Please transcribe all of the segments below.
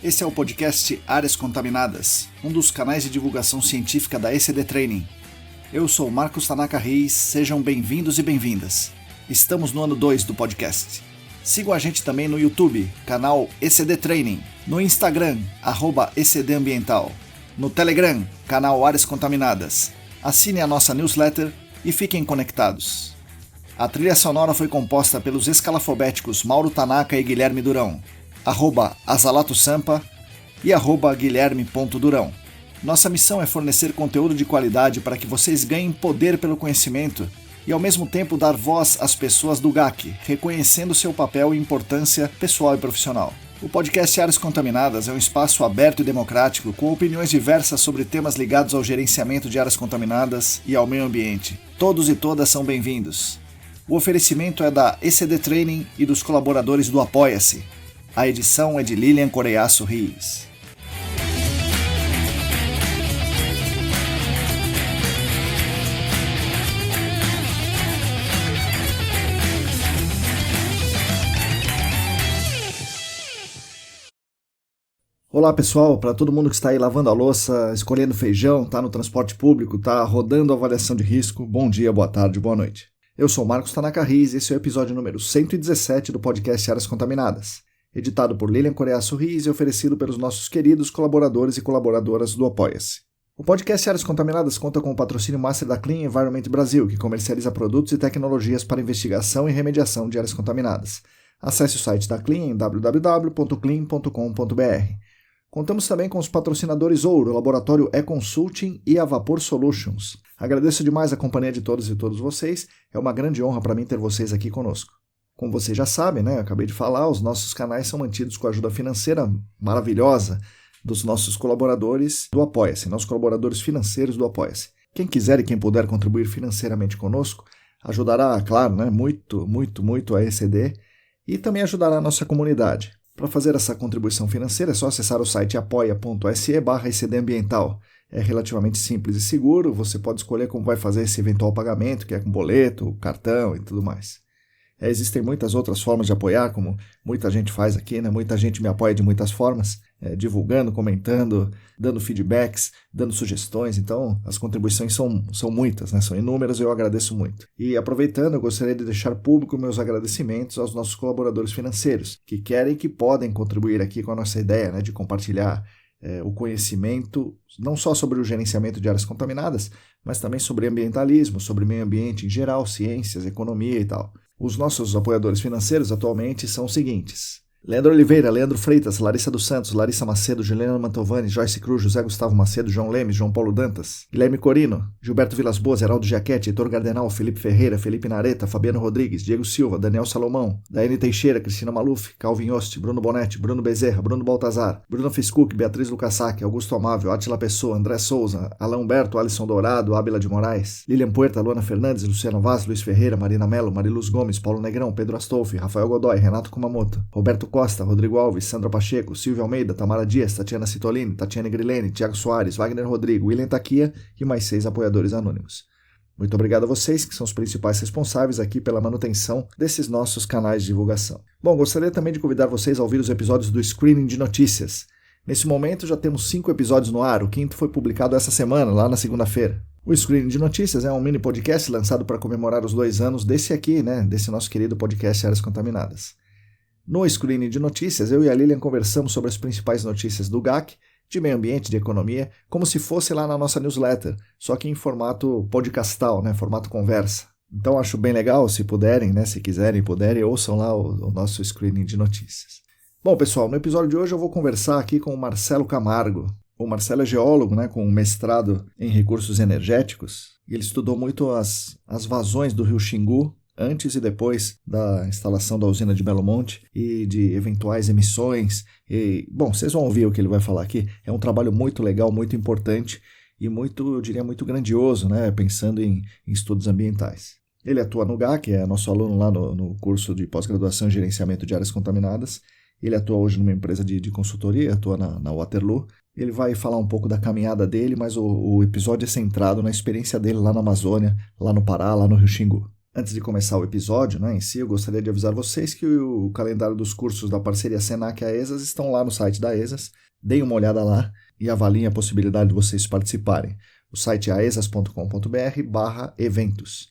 Esse é o podcast Áreas Contaminadas, um dos canais de divulgação científica da ECD Training. Eu sou Marcos Tanaka Reis, sejam bem-vindos e bem-vindas. Estamos no ano 2 do podcast. Sigam a gente também no YouTube, canal ECD Training, no Instagram, @ECD Ambiental, no Telegram, canal Áreas Contaminadas. Assine a nossa newsletter e fiquem conectados. A trilha sonora foi composta pelos escalafobéticos Mauro Tanaka e Guilherme Durão, @Azalato-Sampa e @Guilherme.Durão. Nossa missão é fornecer conteúdo de qualidade para que vocês ganhem poder pelo conhecimento e ao mesmo tempo dar voz às pessoas do GAC, reconhecendo seu papel e importância pessoal e profissional. O podcast Áreas Contaminadas é um espaço aberto e democrático com opiniões diversas sobre temas ligados ao gerenciamento de áreas contaminadas e ao meio ambiente. Todos e todas são bem-vindos. O oferecimento é da ECD Training e dos colaboradores do Apoia-se. A edição é de Lilian Coreiaço Rios. Olá pessoal, para todo mundo que está aí lavando a louça, escolhendo feijão, está no transporte público, está rodando a avaliação de risco, bom dia, boa tarde, boa noite. Eu sou Marcos Tanaka Reis e esse é o episódio número 117 do podcast Áreas Contaminadas, editado por Lilian Coreiaço Rios e oferecido pelos nossos queridos colaboradores e colaboradoras do Apoia-se. O podcast Áreas Contaminadas conta com o patrocínio master da Clean Environment Brasil, que comercializa produtos e tecnologias para investigação e remediação de áreas contaminadas. Acesse o site da Clean em www.clean.com.br. Contamos também com os patrocinadores Ouro, Laboratório E-Consulting e a Vapor Solutions. Agradeço demais a companhia de todos e todas vocês, é uma grande honra para mim ter vocês aqui conosco. Como vocês já sabem, né, eu acabei de falar, os nossos canais são mantidos com a ajuda financeira maravilhosa dos nossos colaboradores do Apoia-se, nossos colaboradores financeiros do Apoia-se. Quem quiser e quem puder contribuir financeiramente conosco, ajudará, claro, né, muito a ECD e também ajudará a nossa comunidade. Para fazer essa contribuição financeira é só acessar o site apoia.se/ECDambiental. É relativamente simples e seguro, você pode escolher como vai fazer esse eventual pagamento, que é com boleto, cartão e tudo mais. Existem muitas outras formas de apoiar, como muita gente faz aqui, né? Muita gente me apoia de muitas formas, divulgando, comentando, dando feedbacks, dando sugestões, então as contribuições são muitas, né? São inúmeras e eu agradeço muito. E aproveitando, eu gostaria de deixar público meus agradecimentos aos nossos colaboradores financeiros, que querem e que podem contribuir aqui com a nossa ideia, né, de compartilhar o conhecimento, não só sobre o gerenciamento de áreas contaminadas, mas também sobre ambientalismo, sobre meio ambiente em geral, ciências, economia e tal. Os nossos apoiadores financeiros atualmente são os seguintes: Leandro Oliveira, Leandro Freitas, Larissa dos Santos, Larissa Macedo, Juliana Mantovani, Joyce Cruz, José Gustavo Macedo, João Lemes, João Paulo Dantas, Guilherme Corino, Gilberto Vilas Boas, Heraldo Giachetti, Heitor Gardenal, Felipe Ferreira, Felipe Nareta, Fabiano Rodrigues, Diego Silva, Daniel Salomão, Daiane Teixeira, Cristina Maluf, Calvin Yost, Bruno Bonetti, Bruno Bezerra, Bruno Baltazar, Bruno Fiscuc, Beatriz Lucassac, Augusto Amável, Átila Pessoa, André Souza, Alain Humberto, Alisson Dourado, Ábila de Moraes, Lilian Puerta, Luana Fernandes, Luciano Vaz, Luiz Ferreira, Marina Mello, Mariluz Gomes, Paulo Negrão, Pedro Astolfi, Rafael Godoy, Renato Kumamoto, Roberto Costa, Rodrigo Alves, Sandra Pacheco, Silvio Almeida, Tamara Dias, Tatiana Citolini, Tatiane Grilene, Thiago Soares, Wagner Rodrigo, William Taquia e mais 6 apoiadores anônimos. Muito obrigado a vocês, que são os principais responsáveis aqui pela manutenção desses nossos canais de divulgação. Bom, gostaria também de convidar vocês a ouvir os episódios do Screening de Notícias. Nesse momento já temos 5 episódios no ar, o 5º foi publicado essa semana, lá na segunda-feira. O Screening de Notícias é um mini podcast lançado para comemorar os 2 anos desse aqui, né, desse nosso querido podcast Áreas Contaminadas. No Screening de Notícias, eu e a Lilian conversamos sobre as principais notícias do GAC, de meio ambiente, de economia, como se fosse lá na nossa newsletter, só que em formato podcastal, né, formato conversa. Então acho bem legal, se puderem, né, se quiserem e puderem, ouçam lá o nosso Screening de Notícias. Bom, pessoal, no episódio de hoje eu vou conversar aqui com o Marcelo Camargo. O Marcelo é geólogo, né, com um mestrado em recursos energéticos, e ele estudou muito as vazões do rio Xingu, antes e depois da instalação da usina de Belo Monte e de eventuais emissões. Bom, vocês vão ouvir o que ele vai falar aqui. É um trabalho muito legal, muito importante e muito, eu diria, muito grandioso, né, pensando em estudos ambientais. Ele atua no GAC, é nosso aluno lá no curso de pós-graduação em gerenciamento de áreas contaminadas. Ele atua hoje numa empresa de consultoria, atua na Waterloo. Ele vai falar um pouco da caminhada dele, mas o episódio é centrado na experiência dele lá na Amazônia, lá no Pará, lá no Rio Xingu. Antes de começar o episódio, né, em si, eu gostaria de avisar vocês que o calendário dos cursos da parceria Senac e a ESAS estão lá no site da ESAS. Deem uma olhada lá e avaliem a possibilidade de vocês participarem. O site é aesas.com.br/eventos.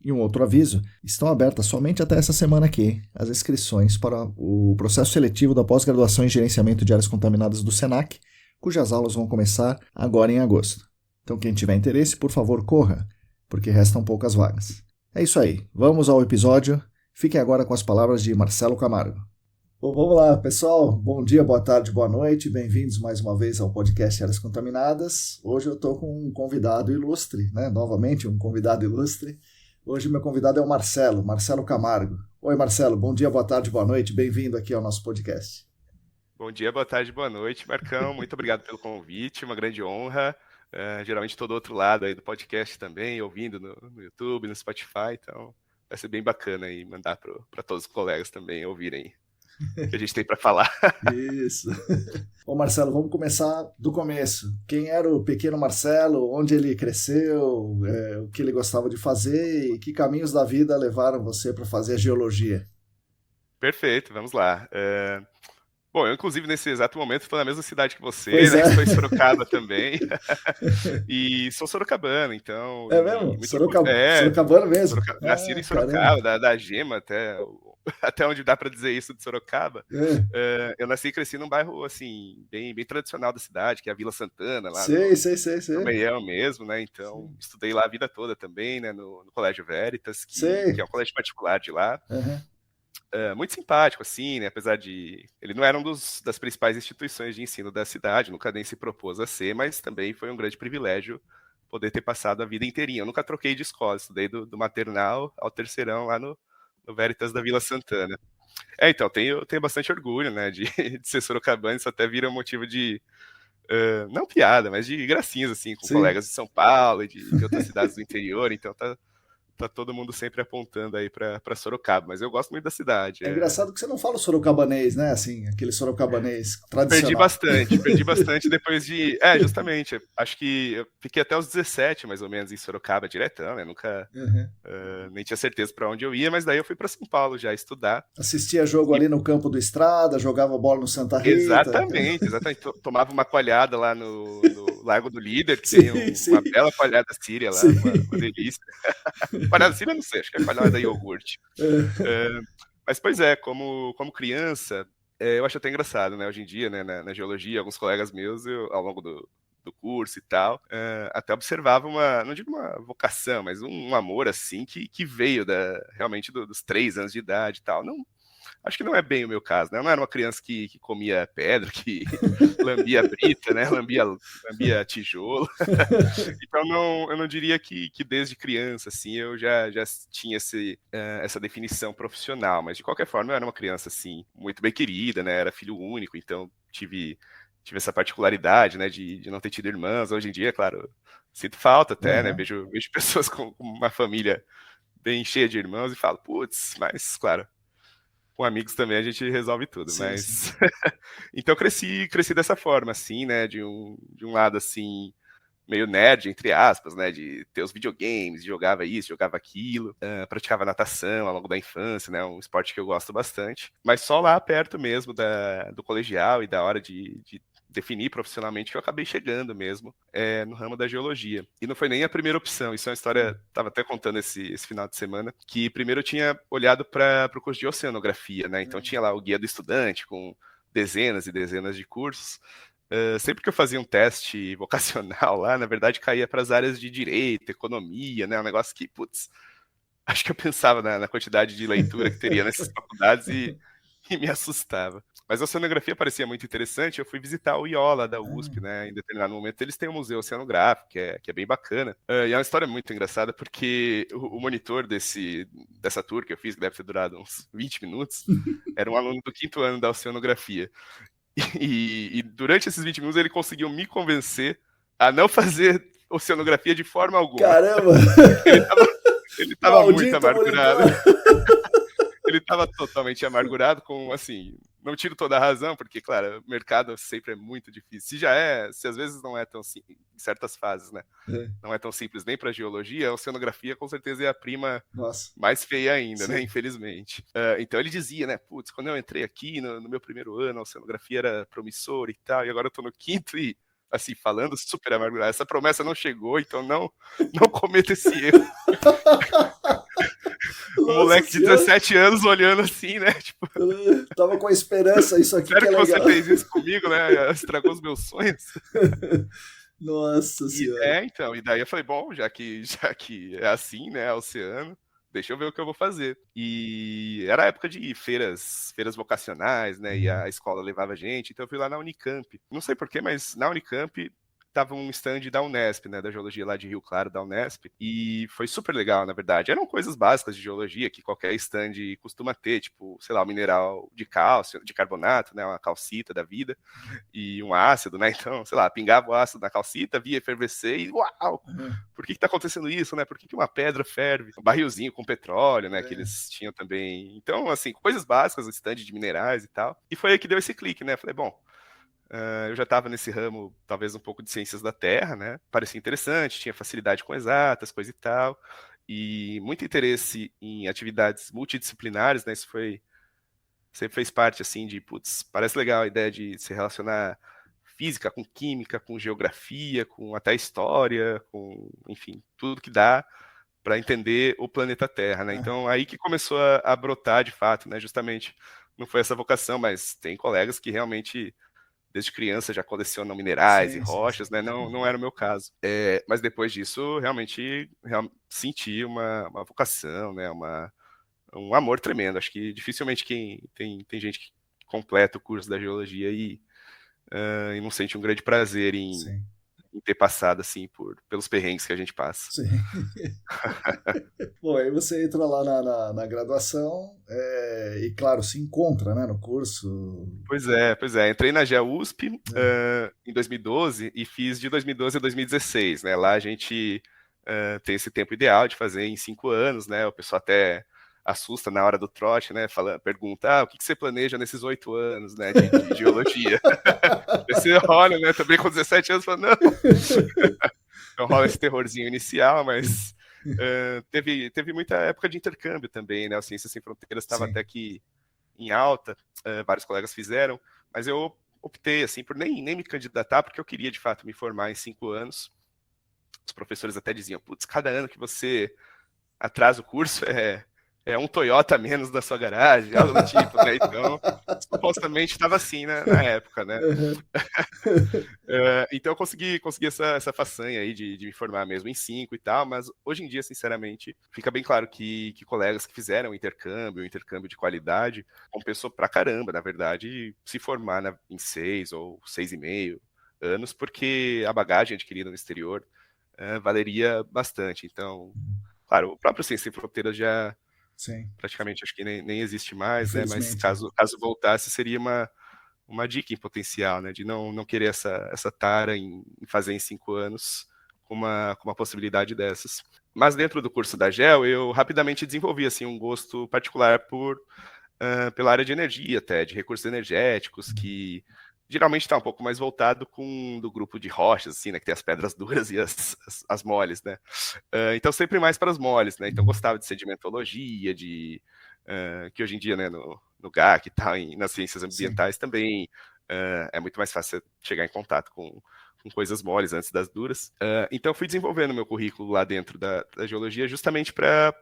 E um outro aviso, estão abertas somente até essa semana aqui as inscrições para o processo seletivo da pós-graduação em gerenciamento de áreas contaminadas do Senac, cujas aulas vão começar agora em agosto. Então quem tiver interesse, por favor, corra, porque restam poucas vagas. É isso aí, vamos ao episódio. Fiquem agora com as palavras de Marcelo Camargo. Bom, vamos lá, pessoal. Bom dia, boa tarde, boa noite. Bem-vindos mais uma vez ao podcast Áreas Contaminadas. Hoje eu estou com um convidado ilustre, né? Novamente um convidado ilustre. Hoje meu convidado é o Marcelo Camargo. Oi, Marcelo, bom dia, boa tarde, boa noite. Bem-vindo aqui ao nosso podcast. Bom dia, boa tarde, boa noite, Marcão. Muito obrigado pelo convite, uma grande honra. Geralmente estou do outro lado aí do podcast também, ouvindo no YouTube, no Spotify, então vai ser bem bacana aí mandar para todos os colegas também ouvirem o que a gente tem para falar. Isso. Bom, Marcelo, vamos começar do começo. Quem era o pequeno Marcelo, onde ele cresceu, o que ele gostava de fazer e que caminhos da vida levaram você para fazer a geologia? Perfeito, vamos lá. Bom, eu inclusive nesse exato momento estou na mesma cidade que você, Pois né? é. Estou em Sorocaba também. E sou sorocabano, então... É mesmo? Sorocabano mesmo? Nascido em Sorocaba, da Gema até onde dá para dizer isso de Sorocaba. Eu nasci e cresci num bairro, assim, bem tradicional da cidade, que é a Vila Santana, lá Sei. no Meião mesmo, né? Então, estudei lá a vida toda também, né? No Colégio Veritas, que é um colégio particular de lá. Uhum. Muito simpático, assim, né? Apesar de... Ele não era das principais instituições de ensino da cidade, nunca nem se propôs a ser, mas também foi um grande privilégio poder ter passado a vida inteirinha. Eu nunca troquei de escola, estudei do maternal ao terceirão lá no Veritas da Vila Santana. Então, tenho bastante orgulho, né, de ser sorocabano, isso até vira um motivo de, não piada, mas de gracinhas, assim, com colegas de São Paulo e de outras cidades do interior, então tá todo mundo sempre apontando aí pra Sorocaba, mas eu gosto muito da cidade. É engraçado que você não fala o sorocabanês, né? Assim, aquele sorocabanês tradicional. Perdi bastante depois de... justamente, acho que eu fiquei até os 17, mais ou menos, em Sorocaba, diretão, né? Nunca, nem tinha certeza pra onde eu ia, mas daí eu fui pra São Paulo já estudar. Assistia jogo ali no campo do Estrada, jogava bola no Santa Rita. Exatamente. Tomava uma coalhada lá no Lago do Líder, que tem uma bela coalhada síria lá, uma delícia. Coalhada síria, não sei, acho que é coalhada iogurte. Mas, pois é, como criança, eu acho até engraçado, né? Hoje em dia, né, na geologia, alguns colegas meus, ao longo do curso e tal, até observava não digo uma vocação, mas um amor, assim, que veio realmente dos 3 anos de idade e tal. Não, acho que não é bem o meu caso, né? Eu não era uma criança que comia pedra, que lambia brita, né? Lambia tijolo. Então, eu não diria que desde criança, assim, eu já tinha essa definição profissional, mas de qualquer forma eu era uma criança, assim, muito bem querida, né? Era filho único, então tive essa particularidade, né, de não ter tido irmãs. Hoje em dia, claro, sinto falta até, né? Vejo pessoas com uma família bem cheia de irmãos e falo, putz, mas, claro, com amigos também a gente resolve tudo, mas... Então cresci dessa forma, assim, né, de um lado, assim, meio nerd, entre aspas, né, de ter os videogames, jogava isso, jogava aquilo, praticava natação ao longo da infância, né, um esporte que eu gosto bastante, mas só lá perto mesmo do colegial e da hora de definir profissionalmente que eu acabei chegando mesmo no ramo da geologia. E não foi nem a primeira opção, isso é uma história, estava até contando esse final de semana, que primeiro eu tinha olhado para o curso de oceanografia, né, então tinha lá o guia do estudante com dezenas e dezenas de cursos. Sempre que eu fazia um teste vocacional lá, na verdade caía para as áreas de direito, economia, né, um negócio que, putz, acho que eu pensava na quantidade de leitura que teria nessas faculdades e me assustava. Mas a oceanografia parecia muito interessante, eu fui visitar o IOLA da USP, né, em determinado momento eles têm um museu oceanográfico, que é bem bacana, e é uma história muito engraçada, porque o monitor dessa tour que eu fiz, que deve ter durado uns 20 minutos, era um aluno do 5º ano da oceanografia, e durante esses 20 minutos ele conseguiu me convencer a não fazer oceanografia de forma alguma. Caramba! Ele tava muito amargurado. Ele estava totalmente amargurado com, assim, não tiro toda a razão, porque, claro, o mercado sempre é muito difícil. Se às vezes não é tão simples, em certas fases, né? Não é tão simples nem para geologia, a oceanografia com certeza é a prima mais feia ainda, né? Infelizmente. Então ele dizia, né? Putz, quando eu entrei aqui no meu primeiro ano, a oceanografia era promissora e tal, e agora eu tô no quinto e, assim, falando super amargurado, essa promessa não chegou, então não cometa esse erro. Um moleque de 17 anos olhando assim, né? Tipo, eu tava com a esperança, isso aqui sério que é legal. Você fez isso comigo, né? Estragou os meus sonhos. Nossa senhora. Então, e daí eu falei, bom, já que é assim, né, oceano, deixa eu ver o que eu vou fazer. E era a época de feiras vocacionais, né, e a escola levava gente, então eu fui lá na Unicamp. Não sei porquê, mas na Unicamp tava um stand da Unesp, né, da geologia lá de Rio Claro, da Unesp, e foi super legal, na verdade. Eram coisas básicas de geologia que qualquer stand costuma ter, tipo, sei lá, um mineral de cálcio, de carbonato, né, uma calcita da vida, e um ácido, né, então, sei lá, pingava o ácido na calcita, via efervescer e uau, por que tá acontecendo isso, né, por que uma pedra ferve? Um barrilzinho com petróleo, né, que eles tinham também. Então, assim, coisas básicas, o stand de minerais e tal. E foi aí que deu esse clique, né, falei, bom, eu já estava nesse ramo, talvez um pouco de ciências da Terra, né? Parecia interessante, tinha facilidade com exatas, coisa e tal, e muito interesse em atividades multidisciplinares, né? Isso sempre fez parte, assim, de, putz, parece legal a ideia de se relacionar física com química, com geografia, com até história, com, enfim, tudo que dá para entender o planeta Terra, né? Então, aí que começou a brotar, de fato, né? Justamente, não foi essa vocação, mas tem colegas que realmente desde criança já colecionam minerais e rochas, né? Não era o meu caso. Mas depois disso, realmente senti uma vocação, né? Um amor tremendo. Acho que dificilmente tem gente que completa o curso da geologia e não sente um grande prazer em ter passado assim pelos perrengues que a gente passa. Sim. Bom, aí você entra lá na graduação e, claro, se encontra, né, no curso. Pois é. Entrei na GEUSP em 2012 e fiz de 2012 a 2016, né? Lá a gente tem esse tempo ideal de fazer em 5 anos, né? O pessoal até assusta na hora do trote, né? Pergunta, o que você planeja nesses 8 anos, né, de geologia? Você olha, né? Também com 17 anos, fala, não. Então rola esse terrorzinho inicial, mas teve muita época de intercâmbio também, né? O Ciências Sem Fronteiras estava até que em alta, vários colegas fizeram, mas eu optei assim por nem me candidatar, porque eu queria de fato me formar em 5 anos. Os professores até diziam, putz, cada ano que você atrasa o curso é um Toyota menos da sua garagem, algo do tipo, né? Então, supostamente estava assim na época, né? Então eu consegui essa façanha aí de me formar mesmo em 5 e tal, mas hoje em dia, sinceramente, fica bem claro que colegas que fizeram um intercâmbio de qualidade, compensou pra caramba, na verdade, se formar em 6 ou 6,5 anos, porque a bagagem adquirida no exterior valeria bastante. Então, claro, o próprio Ciência Sem Fronteiras já praticamente acho que nem existe mais, né? Mas caso voltasse, seria uma dica em potencial, né, de não querer essa tara em fazer em 5 anos com uma possibilidade dessas. Mas dentro do curso da GEL, eu rapidamente desenvolvi assim, um gosto particular pela área de energia até, de recursos energéticos, que geralmente está um pouco mais voltado com do grupo de rochas, assim, né, que tem as pedras duras e as moles, né. Então sempre mais para as moles, né, então gostava de sedimentologia, que hoje em dia, né, no GAC e tal, nas ciências ambientais também é muito mais fácil chegar em contato com coisas moles antes das duras. Então eu fui desenvolvendo meu currículo lá dentro da geologia justamente para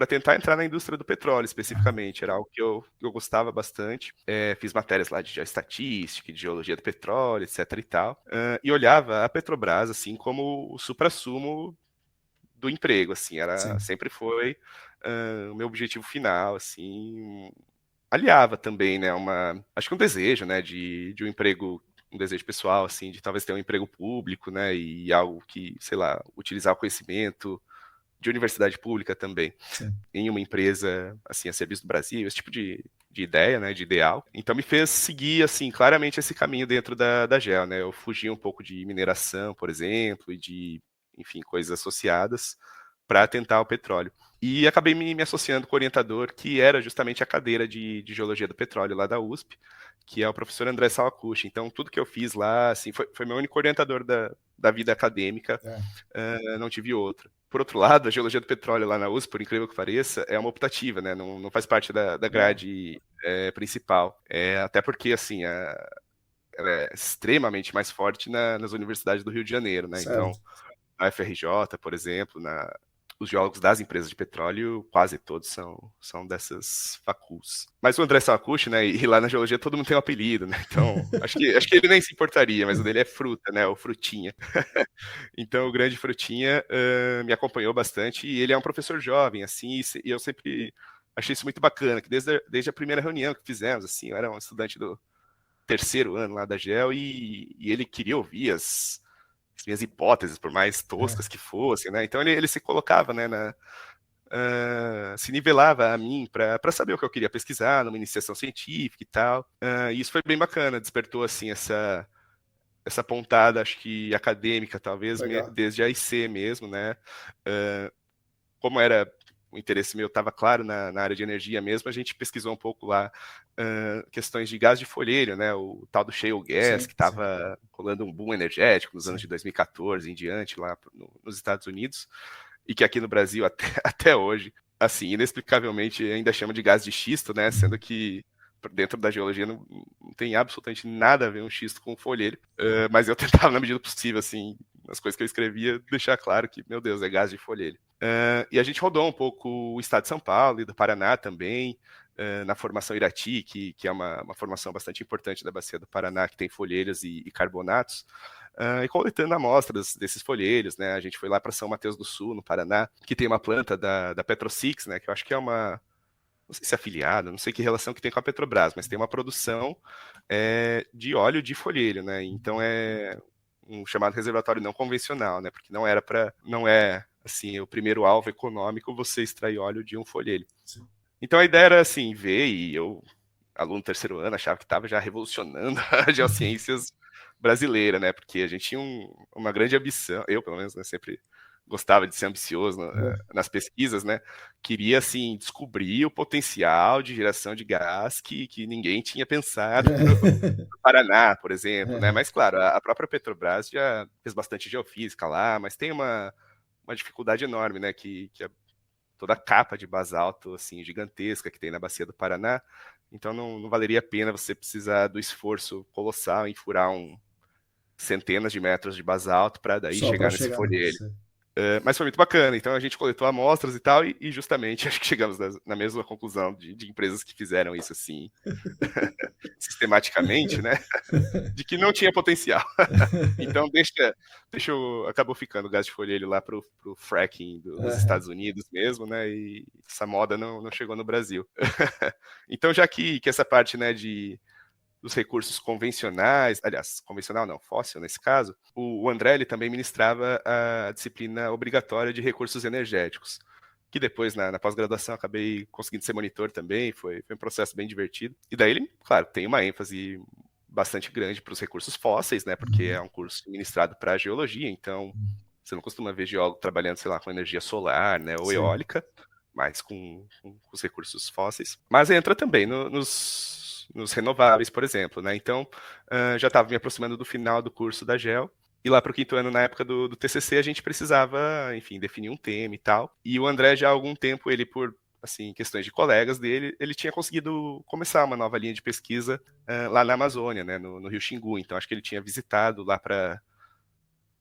tentar entrar na indústria do petróleo, especificamente. Era algo que eu gostava bastante. Fiz matérias lá de geoestatística, de geologia do petróleo, etc e tal. E olhava a Petrobras, assim, como o suprassumo do emprego, assim. Sempre foi o meu objetivo final, assim. Aliava também, né, acho que um desejo, né, de um emprego, um desejo pessoal, assim, de talvez ter um emprego público, né, e algo que, sei lá, utilizar o conhecimento de universidade pública também, em uma empresa, assim, a serviço do Brasil, esse tipo de ideia, né, de ideal. Então me fez seguir, assim, claramente esse caminho dentro da GEL, né, eu fugi um pouco de mineração, por exemplo, e de, enfim, coisas associadas, para atentar o petróleo. E acabei me associando com o orientador, que era justamente a cadeira de Geologia do Petróleo lá da USP, que é o professor André Sawakuchi. Então, tudo que eu fiz lá, assim, foi meu único orientador da vida acadêmica, não tive outro. Por outro lado, a Geologia do Petróleo lá na USP, por incrível que pareça, é uma optativa, né? Não faz parte da grade principal. Até porque, assim, ela é extremamente mais forte nas universidades do Rio de Janeiro, né? Certo. Então, a UFRJ, por exemplo, os geólogos das empresas de petróleo, quase todos são dessas faculs. Mas o André Sawakuchi, né, e lá na geologia todo mundo tem um apelido, né, então acho que ele nem se importaria, mas o dele é Fruta, né, o Frutinha. Então o grande Frutinha me acompanhou bastante, e ele é um professor jovem, assim, e eu sempre achei isso muito bacana, que desde a primeira reunião que fizemos, assim, eu era um estudante do terceiro ano lá da GEL, e ele queria ouvir as minhas hipóteses, por mais toscas que fossem, né? Então ele se colocava, né, se nivelava a mim para saber o que eu queria pesquisar numa iniciação científica e tal. E isso foi bem bacana, despertou assim essa pontada, acho que acadêmica, talvez, desde a IC mesmo, né? Como era o interesse meu estava claro na área de energia mesmo, a gente pesquisou um pouco lá questões de gás de folheiro, né, o tal do shale gas, que estava rolando um boom energético nos anos de 2014 em diante lá nos Estados Unidos, e que aqui no Brasil até hoje, assim, inexplicavelmente ainda chama de gás de xisto, né, sendo que dentro da geologia não tem absolutamente nada a ver um xisto com folheiro, mas eu tentava, na medida possível, assim, nas coisas que eu escrevia, deixar claro que, meu Deus, é gás de folheiro. E a gente rodou um pouco o estado de São Paulo e do Paraná também, na formação Irati, que é uma formação bastante importante da bacia do Paraná, que tem folheiros e carbonatos, e coletando amostras desses folheiros, né? A gente foi lá para São Mateus do Sul, no Paraná, que tem uma planta da PetroSix, né? Que eu acho que é uma, não sei se é afiliada, não sei que relação que tem com a Petrobras, mas tem uma produção de óleo de folheiro, né? Então é um chamado reservatório não convencional, né? Porque não é assim o primeiro alvo econômico você extrair óleo de um folheiro. Sim. Então a ideia era assim ver, e eu, aluno do terceiro ano, achava que estava já revolucionando a geociências brasileira, né? Porque a gente tinha uma grande ambição, eu pelo menos, né, sempre gostava de ser ambicioso nas pesquisas, né? Queria, assim, descobrir o potencial de geração de gás que ninguém tinha pensado no Paraná, por exemplo, né? Mas, claro, a própria Petrobras já fez bastante geofísica lá, mas tem uma dificuldade enorme, né? Que toda a capa de basalto, assim, gigantesca que tem na bacia do Paraná, então não valeria a pena você precisar do esforço colossal em furar centenas de metros de basalto para daí chegar nesse folheiro. Mas foi muito bacana, então a gente coletou amostras e tal, e justamente acho que chegamos na mesma conclusão de empresas que fizeram isso assim, sistematicamente, né, de que não tinha potencial. Então acabou ficando o gás de folheiro lá pro fracking dos Estados Unidos mesmo, né, e essa moda não chegou no Brasil. Então já que essa parte, né, dos recursos convencionais, aliás, convencional não, fóssil nesse caso, o André ele também ministrava a disciplina obrigatória de recursos energéticos, que depois, na pós-graduação, acabei conseguindo ser monitor também, foi um processo bem divertido. E daí ele, claro, tem uma ênfase bastante grande para os recursos fósseis, né, porque é um curso ministrado para geologia, então você não costuma ver geólogo trabalhando, sei lá, com energia solar, né, ou eólica, mas com os recursos fósseis. Mas entra também nos renováveis, por exemplo, né? Então, já estava me aproximando do final do curso da GEL, e lá para o quinto ano, na época do TCC, a gente precisava, enfim, definir um tema e tal. E o André, já há algum tempo, ele por assim, questões de colegas dele, ele tinha conseguido começar uma nova linha de pesquisa lá na Amazônia, né, no Rio Xingu. Então, acho que ele tinha visitado lá para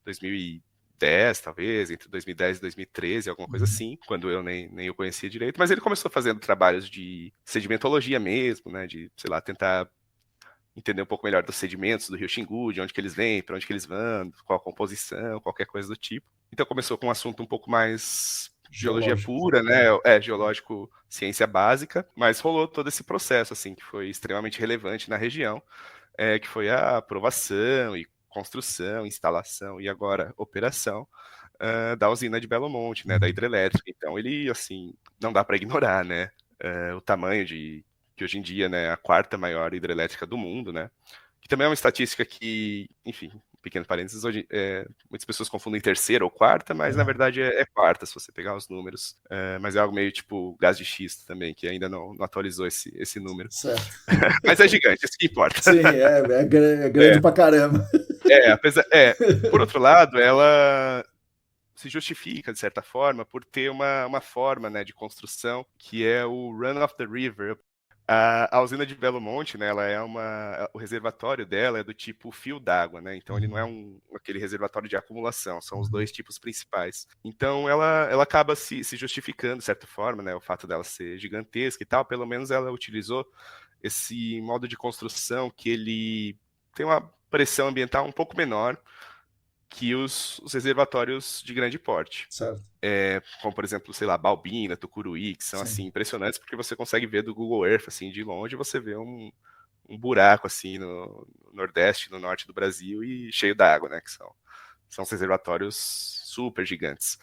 2010, talvez, entre 2010 e 2013, alguma coisa assim, quando eu nem o conhecia direito, mas ele começou fazendo trabalhos de sedimentologia mesmo, né, de, sei lá, tentar entender um pouco melhor dos sedimentos do Rio Xingu, de onde que eles vêm, para onde que eles vão, qual a composição, qualquer coisa do tipo. Então começou com um assunto um pouco mais geologia pura, né, geológico, ciência básica, mas rolou todo esse processo, assim, que foi extremamente relevante na região, que foi a aprovação e construção, instalação e agora operação da usina de Belo Monte, né, da hidrelétrica. Então ele, assim, não dá para ignorar, né, o tamanho que hoje em dia, né, é a quarta maior hidrelétrica do mundo, né, que também é uma estatística que, enfim, pequeno parênteses, hoje muitas pessoas confundem terceira ou quarta, mas na verdade é quarta, se você pegar os números. Mas é algo meio tipo gás de xisto também, que ainda não atualizou esse número. Certo. Mas é gigante, isso que importa. Sim, é grande pra caramba. Por outro lado, ela se justifica, de certa forma, por ter uma forma, né, de construção que é o Run of the River. A usina de Belo Monte, né, ela é o reservatório dela é do tipo fio d'água, né, então ele não é aquele reservatório de acumulação, são os dois tipos principais. Então ela acaba se justificando, de certa forma, né, o fato dela ser gigantesca e tal, pelo menos ela utilizou esse modo de construção que ele tem uma pressão ambiental um pouco menor que os reservatórios de grande porte. Certo. Como, por exemplo, sei lá, Balbina, Tucuruí, que são, assim, impressionantes, porque você consegue ver do Google Earth, assim, de longe, você vê um buraco, assim, no Nordeste, no Norte do Brasil, e cheio d'água, né, que são os reservatórios super gigantes.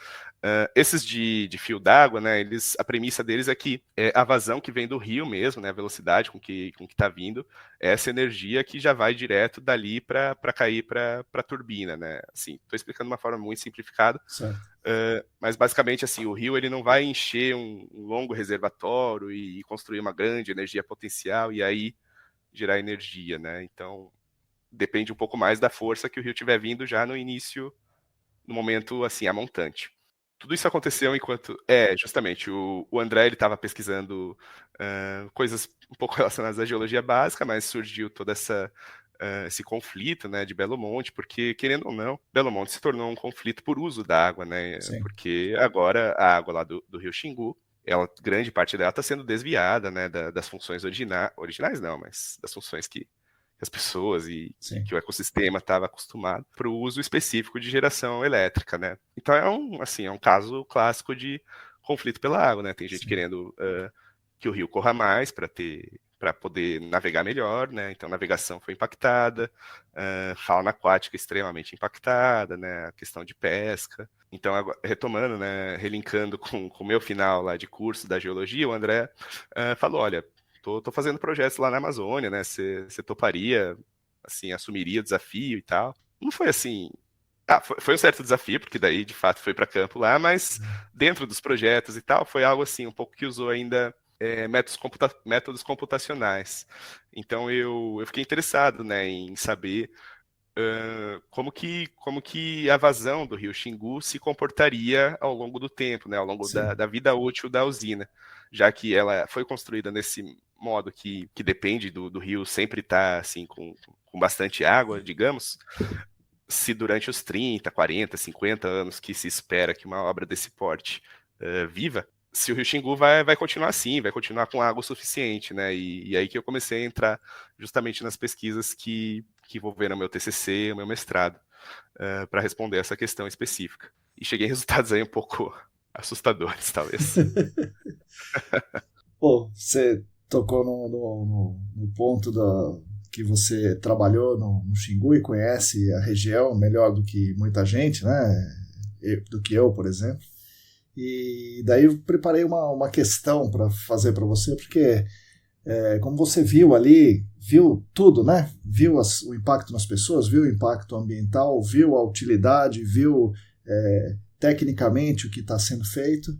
Esses de fio d'água, né, a premissa deles é que a vazão que vem do rio mesmo, né, a velocidade com que está vindo, é essa energia que já vai direto dali para cair para a turbina, né, assim, estou explicando de uma forma muito simplificada, mas basicamente, assim, o rio ele não vai encher um longo reservatório e construir uma grande energia potencial e aí gerar energia, né, então depende um pouco mais da força que o rio tiver vindo já no início, no momento, assim, a montante. Tudo isso aconteceu enquanto... justamente, o André, ele estava pesquisando coisas um pouco relacionadas à geologia básica, mas surgiu todo esse conflito, né, de Belo Monte, porque, querendo ou não, Belo Monte se tornou um conflito por uso da água, né, porque agora a água lá do rio Xingu, grande parte dela está sendo desviada, né, das funções originais não, mas das funções que as pessoas e que o ecossistema estava acostumado para o uso específico de geração elétrica, né? Então é um caso clássico de conflito pela água, né? Tem gente querendo que o rio corra mais para poder navegar melhor, né? Então a navegação foi impactada, fauna aquática extremamente impactada, né? A questão de pesca. Então, agora, retomando, né? Relinkando com o meu final lá de curso da geologia, o André falou, olha, tô fazendo projetos lá na Amazônia, né? Você toparia, assim, assumiria o desafio e tal. Não foi assim... foi um certo desafio, porque daí, de fato, foi para campo lá, mas dentro dos projetos e tal, foi algo assim, um pouco que usou ainda métodos computacionais. Então, eu fiquei interessado, né, em saber como que a vazão do rio Xingu se comportaria ao longo do tempo, né, ao longo da vida útil da usina, já que ela foi construída nesse modo que depende do rio sempre estar assim, com bastante água, digamos. Se durante os 30, 40, 50 anos que se espera que uma obra desse porte viva, se o rio Xingu vai continuar assim, vai continuar com água o suficiente, né? E aí que eu comecei a entrar justamente nas pesquisas que envolveram meu TCC, o meu mestrado, para responder essa questão específica. E cheguei a resultados aí um pouco assustadores, talvez. Pô, você tocou no ponto que você trabalhou no Xingu e conhece a região melhor do que muita gente, né? Do que eu, por exemplo. E daí eu preparei uma questão para fazer para você, porque como você viu ali, viu tudo, né? Viu o impacto nas pessoas, viu o impacto ambiental, viu a utilidade, viu tecnicamente o que está sendo feito.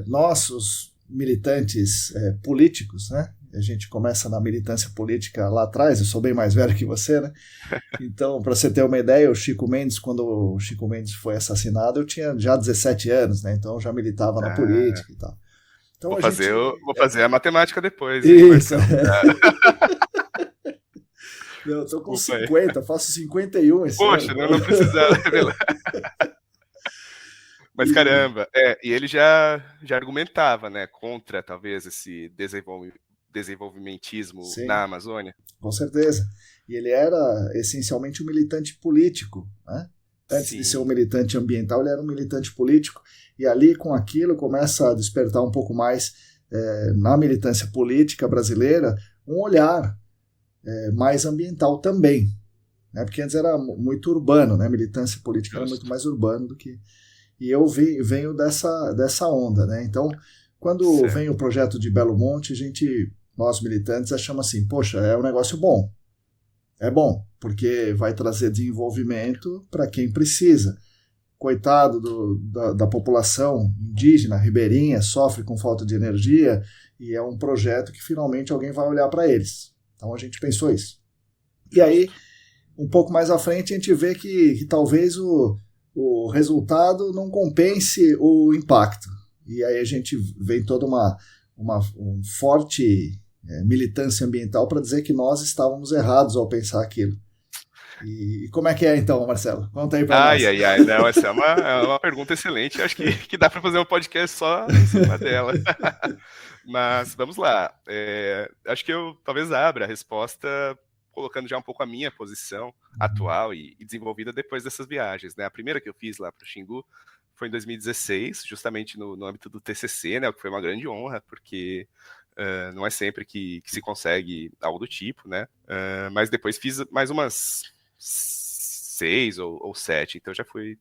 Nossos militantes políticos, né? A gente começa na militância política lá atrás, eu sou bem mais velho que você, né? Então, para você ter uma ideia, o Chico Mendes, quando o Chico Mendes foi assassinado, eu tinha já 17 anos, né? Então eu já militava na política e tal. Então, vou fazer a matemática depois. Isso. Eu tô com 50, faço 51 esse Poxa, ano. não precisava revelar. Mas caramba, e ele já argumentava, né, contra talvez esse desenvolvimentismo na Amazônia. Com certeza. E ele era essencialmente um militante político, né? Antes de ser um militante ambiental, ele era um militante político. E ali, com aquilo, começa a despertar um pouco mais na militância política brasileira um olhar mais ambiental também, né? Porque antes era muito urbano, né? A militância política era muito mais urbana do que... E eu venho dessa onda, né? Então, quando vem o projeto de Belo Monte, nós militantes achamos assim, poxa, é um negócio bom. é bom, porque vai trazer desenvolvimento para quem precisa. Coitado da população indígena, ribeirinha, sofre com falta de energia e é um projeto que finalmente alguém vai olhar para eles. Então a gente pensou isso. E aí, um pouco mais à frente, a gente vê que talvez o resultado não compense o impacto. E aí a gente vem toda um forte militância ambiental para dizer que nós estávamos errados ao pensar aquilo. E como é que é então, Marcelo? Conta aí para nós. Ai, não, essa é uma pergunta excelente, acho que dá para fazer um podcast só em cima dela. Mas vamos lá, acho que eu talvez abra a resposta colocando já um pouco a minha posição atual e desenvolvida depois dessas viagens, né? A primeira que eu fiz lá para o Xingu foi em 2016, justamente no âmbito do TCC, né? O que foi uma grande honra, porque não é sempre que se consegue algo do tipo, né? Mas depois fiz mais umas 6 ou 7, então já fui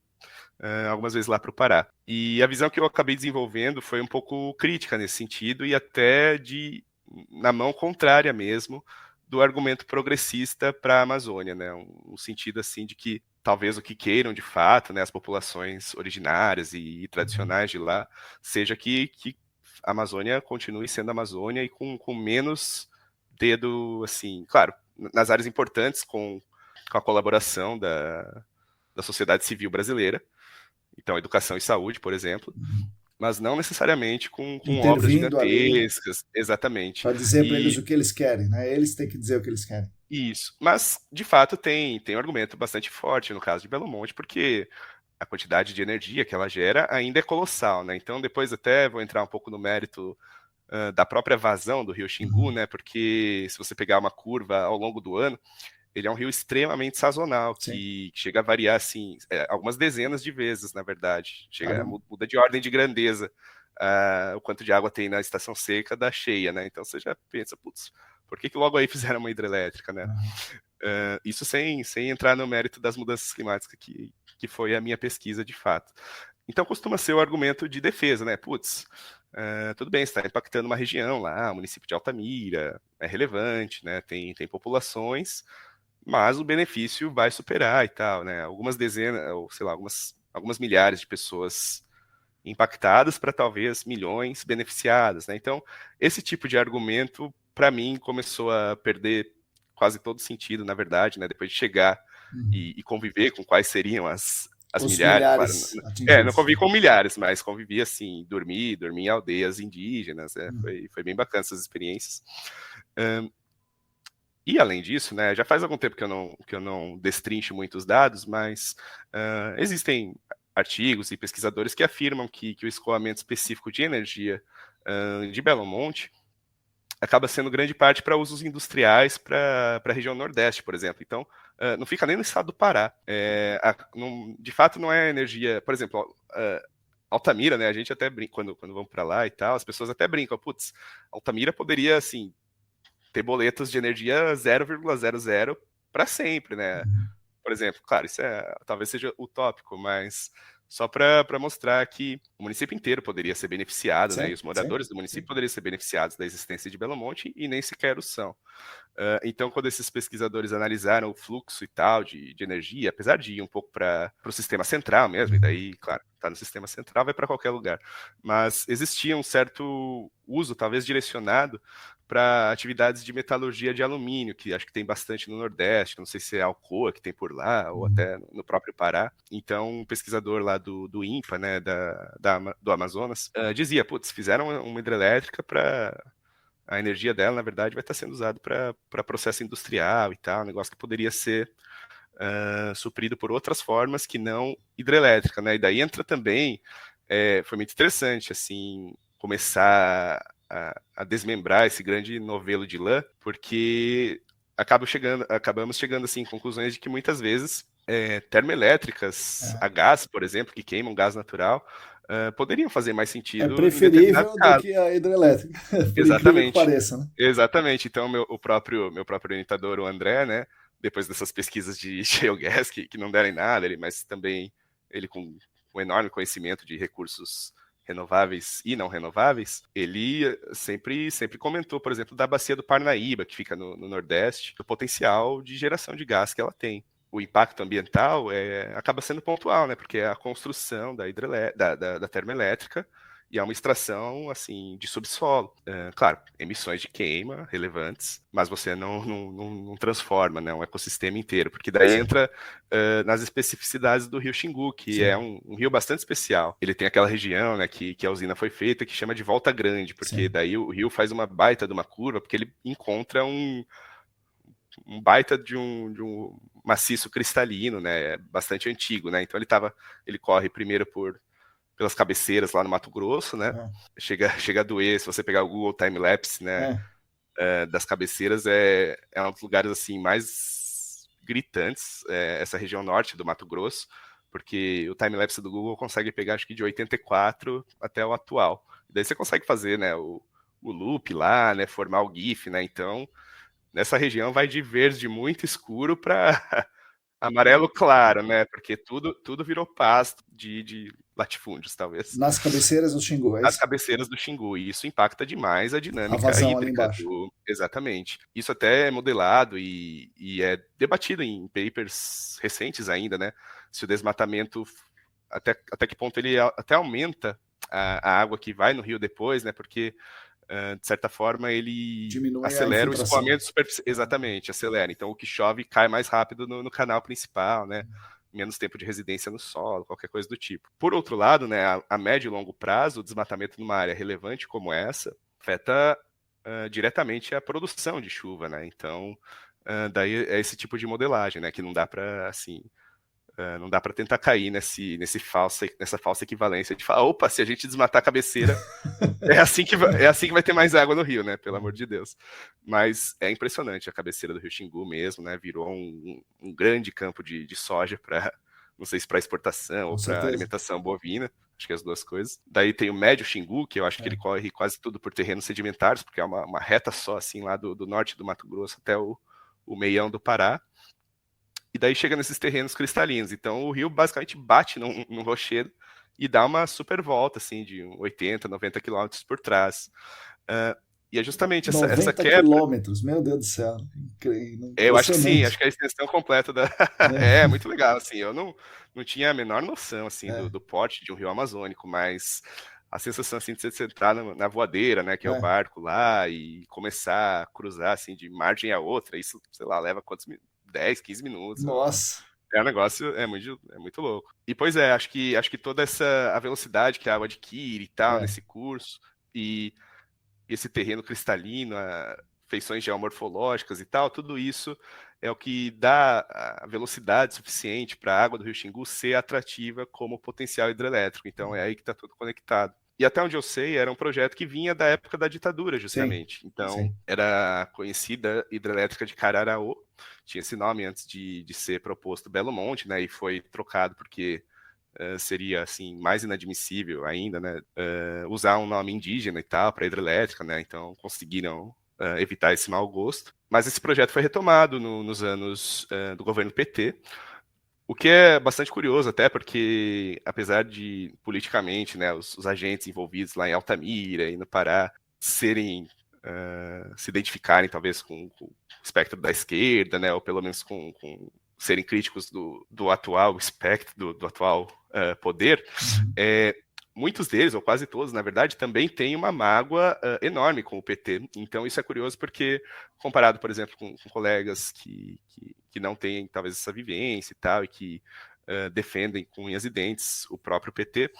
algumas vezes lá para o Pará. E a visão que eu acabei desenvolvendo foi um pouco crítica nesse sentido e até na mão contrária mesmo do argumento progressista para a Amazônia, né? Um sentido assim de que talvez o que queiram de fato, né, as populações originárias e tradicionais de lá, seja que a Amazônia continue sendo Amazônia e com menos dedo, assim, claro, nas áreas importantes com a colaboração da sociedade civil brasileira, então educação e saúde, por exemplo, mas não necessariamente com obras gigantescas, exatamente. Para dizer para eles o que eles querem, né? Eles têm que dizer o que eles querem. Isso, mas de fato tem um argumento bastante forte no caso de Belo Monte, porque a quantidade de energia que ela gera ainda é colossal, né? Então depois até vou entrar um pouco no mérito da própria vazão do rio Xingu, né? Porque se você pegar uma curva ao longo do ano, ele é um rio extremamente sazonal, que chega a variar, assim, algumas dezenas de vezes, na verdade. Muda de ordem de grandeza o quanto de água tem na estação seca da cheia, né? Então você já pensa, putz, por que logo aí fizeram uma hidrelétrica, né? Isso sem entrar no mérito das mudanças climáticas, que foi a minha pesquisa de fato. Então costuma ser o argumento de defesa, né? Putz, tudo bem, está impactando uma região lá, o município de Altamira, é relevante, né? Tem populações, mas o benefício vai superar e tal, né? Algumas dezenas, ou sei lá, algumas milhares de pessoas impactadas para talvez milhões beneficiadas, né? Então, esse tipo de argumento, para mim, começou a perder quase todo sentido, na verdade, né? Depois de chegar e conviver com quais seriam as milhares, claro. Não convivi com milhares, mas convivi assim, dormi em aldeias indígenas, foi bem bacana essas experiências. E além disso, né, já faz algum tempo que eu não destrincho muitos dados, mas existem artigos e pesquisadores que afirmam que o escoamento específico de energia de Belo Monte acaba sendo grande parte para usos industriais para a região Nordeste, por exemplo. Então, não fica nem no estado do Pará. De fato, não é energia... Por exemplo, Altamira, né, a gente até brinca, quando vamos para lá e tal, as pessoas até brincam, putz, Altamira poderia, assim, ter boletos de energia 0,00 para sempre, né? Por exemplo, claro, isso talvez seja utópico, mas só para mostrar que o município inteiro poderia ser beneficiado, né? E os moradores do município poderiam ser beneficiados da existência de Belo Monte e nem sequer o são. Então, quando esses pesquisadores analisaram o fluxo e tal de energia, apesar de ir um pouco para o sistema central mesmo, e daí, claro, está no sistema central, vai para qualquer lugar, mas existia um certo uso, talvez direcionado, para atividades de metalurgia de alumínio, que acho que tem bastante no Nordeste, não sei se é a Alcoa que tem por lá, ou até no próprio Pará. Então, um pesquisador lá do INPA, né, do Amazonas, dizia, putz, fizeram uma hidrelétrica para... A energia dela, na verdade, vai estar sendo usada para processo industrial e tal, um negócio que poderia ser suprido por outras formas que não hidrelétrica, né? E daí entra também, foi muito interessante, assim, começar a desmembrar esse grande novelo de lã, porque acabamos chegando assim, em conclusões de que muitas vezes termoelétricas a gás, por exemplo, que queimam gás natural, poderiam fazer mais sentido. É preferível do que a hidrelétrica, por exatamente, incrível que pareça, né? Exatamente. Então, meu próprio orientador, o André, né, depois dessas pesquisas de shale gas que não deram em nada, mas também ele com um enorme conhecimento de recursos renováveis e não renováveis, ele sempre comentou, por exemplo, da bacia do Parnaíba, que fica no Nordeste, do potencial de geração de gás que ela tem. O impacto ambiental acaba sendo pontual, né? Porque é a construção da termoelétrica e é uma extração assim de subsolo. Claro, emissões de queima relevantes, mas você não transforma, né, um ecossistema inteiro, porque daí entra nas especificidades do rio Xingu, que é um rio bastante especial. Ele tem aquela região, né, que a usina foi feita, que chama de Volta Grande, porque daí o rio faz uma baita de uma curva, porque ele encontra um baita de um maciço cristalino, né, bastante antigo, né, então ele corre primeiro pelas cabeceiras lá no Mato Grosso, né, chega a doer, se você pegar o Google Time-Lapse, né, das cabeceiras, é um dos lugares, assim, mais gritantes, essa região norte do Mato Grosso, porque o time-lapse do Google consegue pegar, acho que de 84 até o atual. Daí você consegue fazer, né, o loop lá, né, formar o GIF, né, então nessa região vai de verde muito escuro para amarelo claro, né? Porque tudo virou pasto de latifúndios, talvez. Nas cabeceiras do Xingu, é Nas isso? cabeceiras do Xingu. E isso impacta demais a A dinâmica vazão ali hídrica embaixo. Exatamente. Isso até é modelado e é debatido em papers recentes ainda, né? Se o desmatamento, até que ponto ele até aumenta a água que vai no rio depois, né? Porque de certa forma, ele Diminui a acelera o infiltração. escoamento superficial. Exatamente, acelera. Então, o que chove cai mais rápido no canal principal, né? Menos tempo de residência no solo, qualquer coisa do tipo. Por outro lado, né, a médio e longo prazo, o desmatamento numa área relevante como essa afeta diretamente a produção de chuva, né? Então, daí é esse tipo de modelagem, né? Que não dá para, assim, não dá para tentar cair nessa falsa equivalência de falar, opa, se a gente desmatar a cabeceira, é assim que vai ter mais água no rio, né? Pelo amor de Deus. Mas é impressionante a cabeceira do rio Xingu mesmo, né? Virou um grande campo de soja para, não sei se para exportação ou para alimentação bovina. Acho que é as duas coisas. Daí tem o Médio Xingu, que eu acho que ele corre quase tudo por terrenos sedimentares, porque é uma reta só, assim, lá do norte do Mato Grosso até o meião do Pará. E daí chega nesses terrenos cristalinos. Então o rio basicamente bate num rochedo e dá uma super volta, assim, de 80, 90 quilômetros por trás. E é justamente essa 90 quebra. quilômetros, meu Deus do céu. Eu acho que sim, Impressionante. acho que é a extensão completa da. É muito legal, assim. Eu não tinha a menor noção, assim, do porte de um rio amazônico, mas a sensação, assim, de você entrar na voadeira, né, que é o barco lá, e começar a cruzar, assim, de margem a outra, isso, sei lá, leva quantos 10, 15 minutos. Nossa. É um negócio, é muito louco. E pois é, acho que toda a velocidade que a água adquire e tal, nesse curso, e esse terreno cristalino, feições geomorfológicas e tal, tudo isso é o que dá a velocidade suficiente para a água do rio Xingu ser atrativa como potencial hidrelétrico. Então é aí que está tudo conectado. E até onde eu sei, era um projeto que vinha da época da ditadura, justamente. Então, era a conhecida hidrelétrica de Cararaú, tinha esse nome antes de ser proposto Belo Monte, né? E foi trocado porque seria assim mais inadmissível ainda, né? Usar um nome indígena e tal para hidrelétrica, né? Então conseguiram evitar esse mau gosto. Mas esse projeto foi retomado nos anos do governo PT. O que é bastante curioso até, porque apesar de, politicamente, né, os agentes envolvidos lá em Altamira e no Pará serem, se identificarem talvez com o espectro da esquerda, né, ou pelo menos com serem críticos do atual espectro, do atual poder, muitos deles, ou quase todos, na verdade, também têm uma mágoa enorme com o PT. Então isso é curioso porque, comparado, por exemplo, com colegas que não têm talvez essa vivência e tal, e que defendem com unhas e dentes o próprio PT,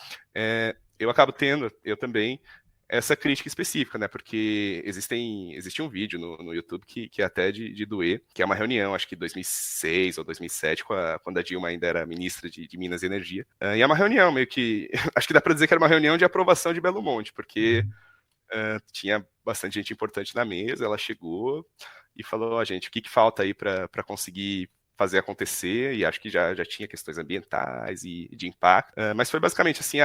eu acabo tendo, eu também, essa crítica específica, né? Porque existe um vídeo no YouTube que é até de doer, que é uma reunião, acho que 2006 ou 2007, quando a Dilma ainda era ministra de Minas e Energia. E é uma reunião meio que, acho que dá para dizer que era uma reunião de aprovação de Belo Monte, porque tinha bastante gente importante na mesa, ela chegou e falou, ó, gente, o que falta aí para conseguir fazer acontecer? E acho que já tinha questões ambientais e de impacto, mas foi basicamente assim,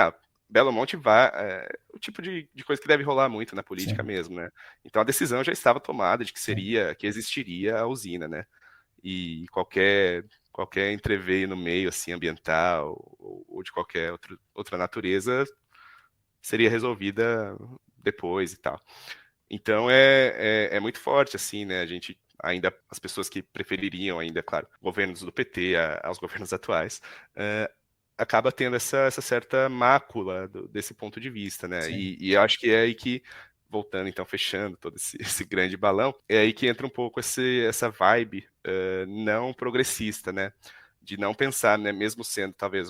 Belo Monte o tipo de coisa que deve rolar muito na política mesmo, né? Então a decisão já estava tomada de que existiria a usina, né? E qualquer entreveio no meio assim ambiental ou de qualquer outra natureza seria resolvida depois e tal. Então é muito forte, assim, né? A gente ainda, as pessoas que prefeririam ainda, claro, governos do PT aos governos atuais, acaba tendo essa certa mácula desse ponto de vista, né? E eu acho que é aí que, voltando, então, fechando todo esse grande balão, é aí que entra um pouco essa vibe não progressista, né? De não pensar, né, mesmo sendo talvez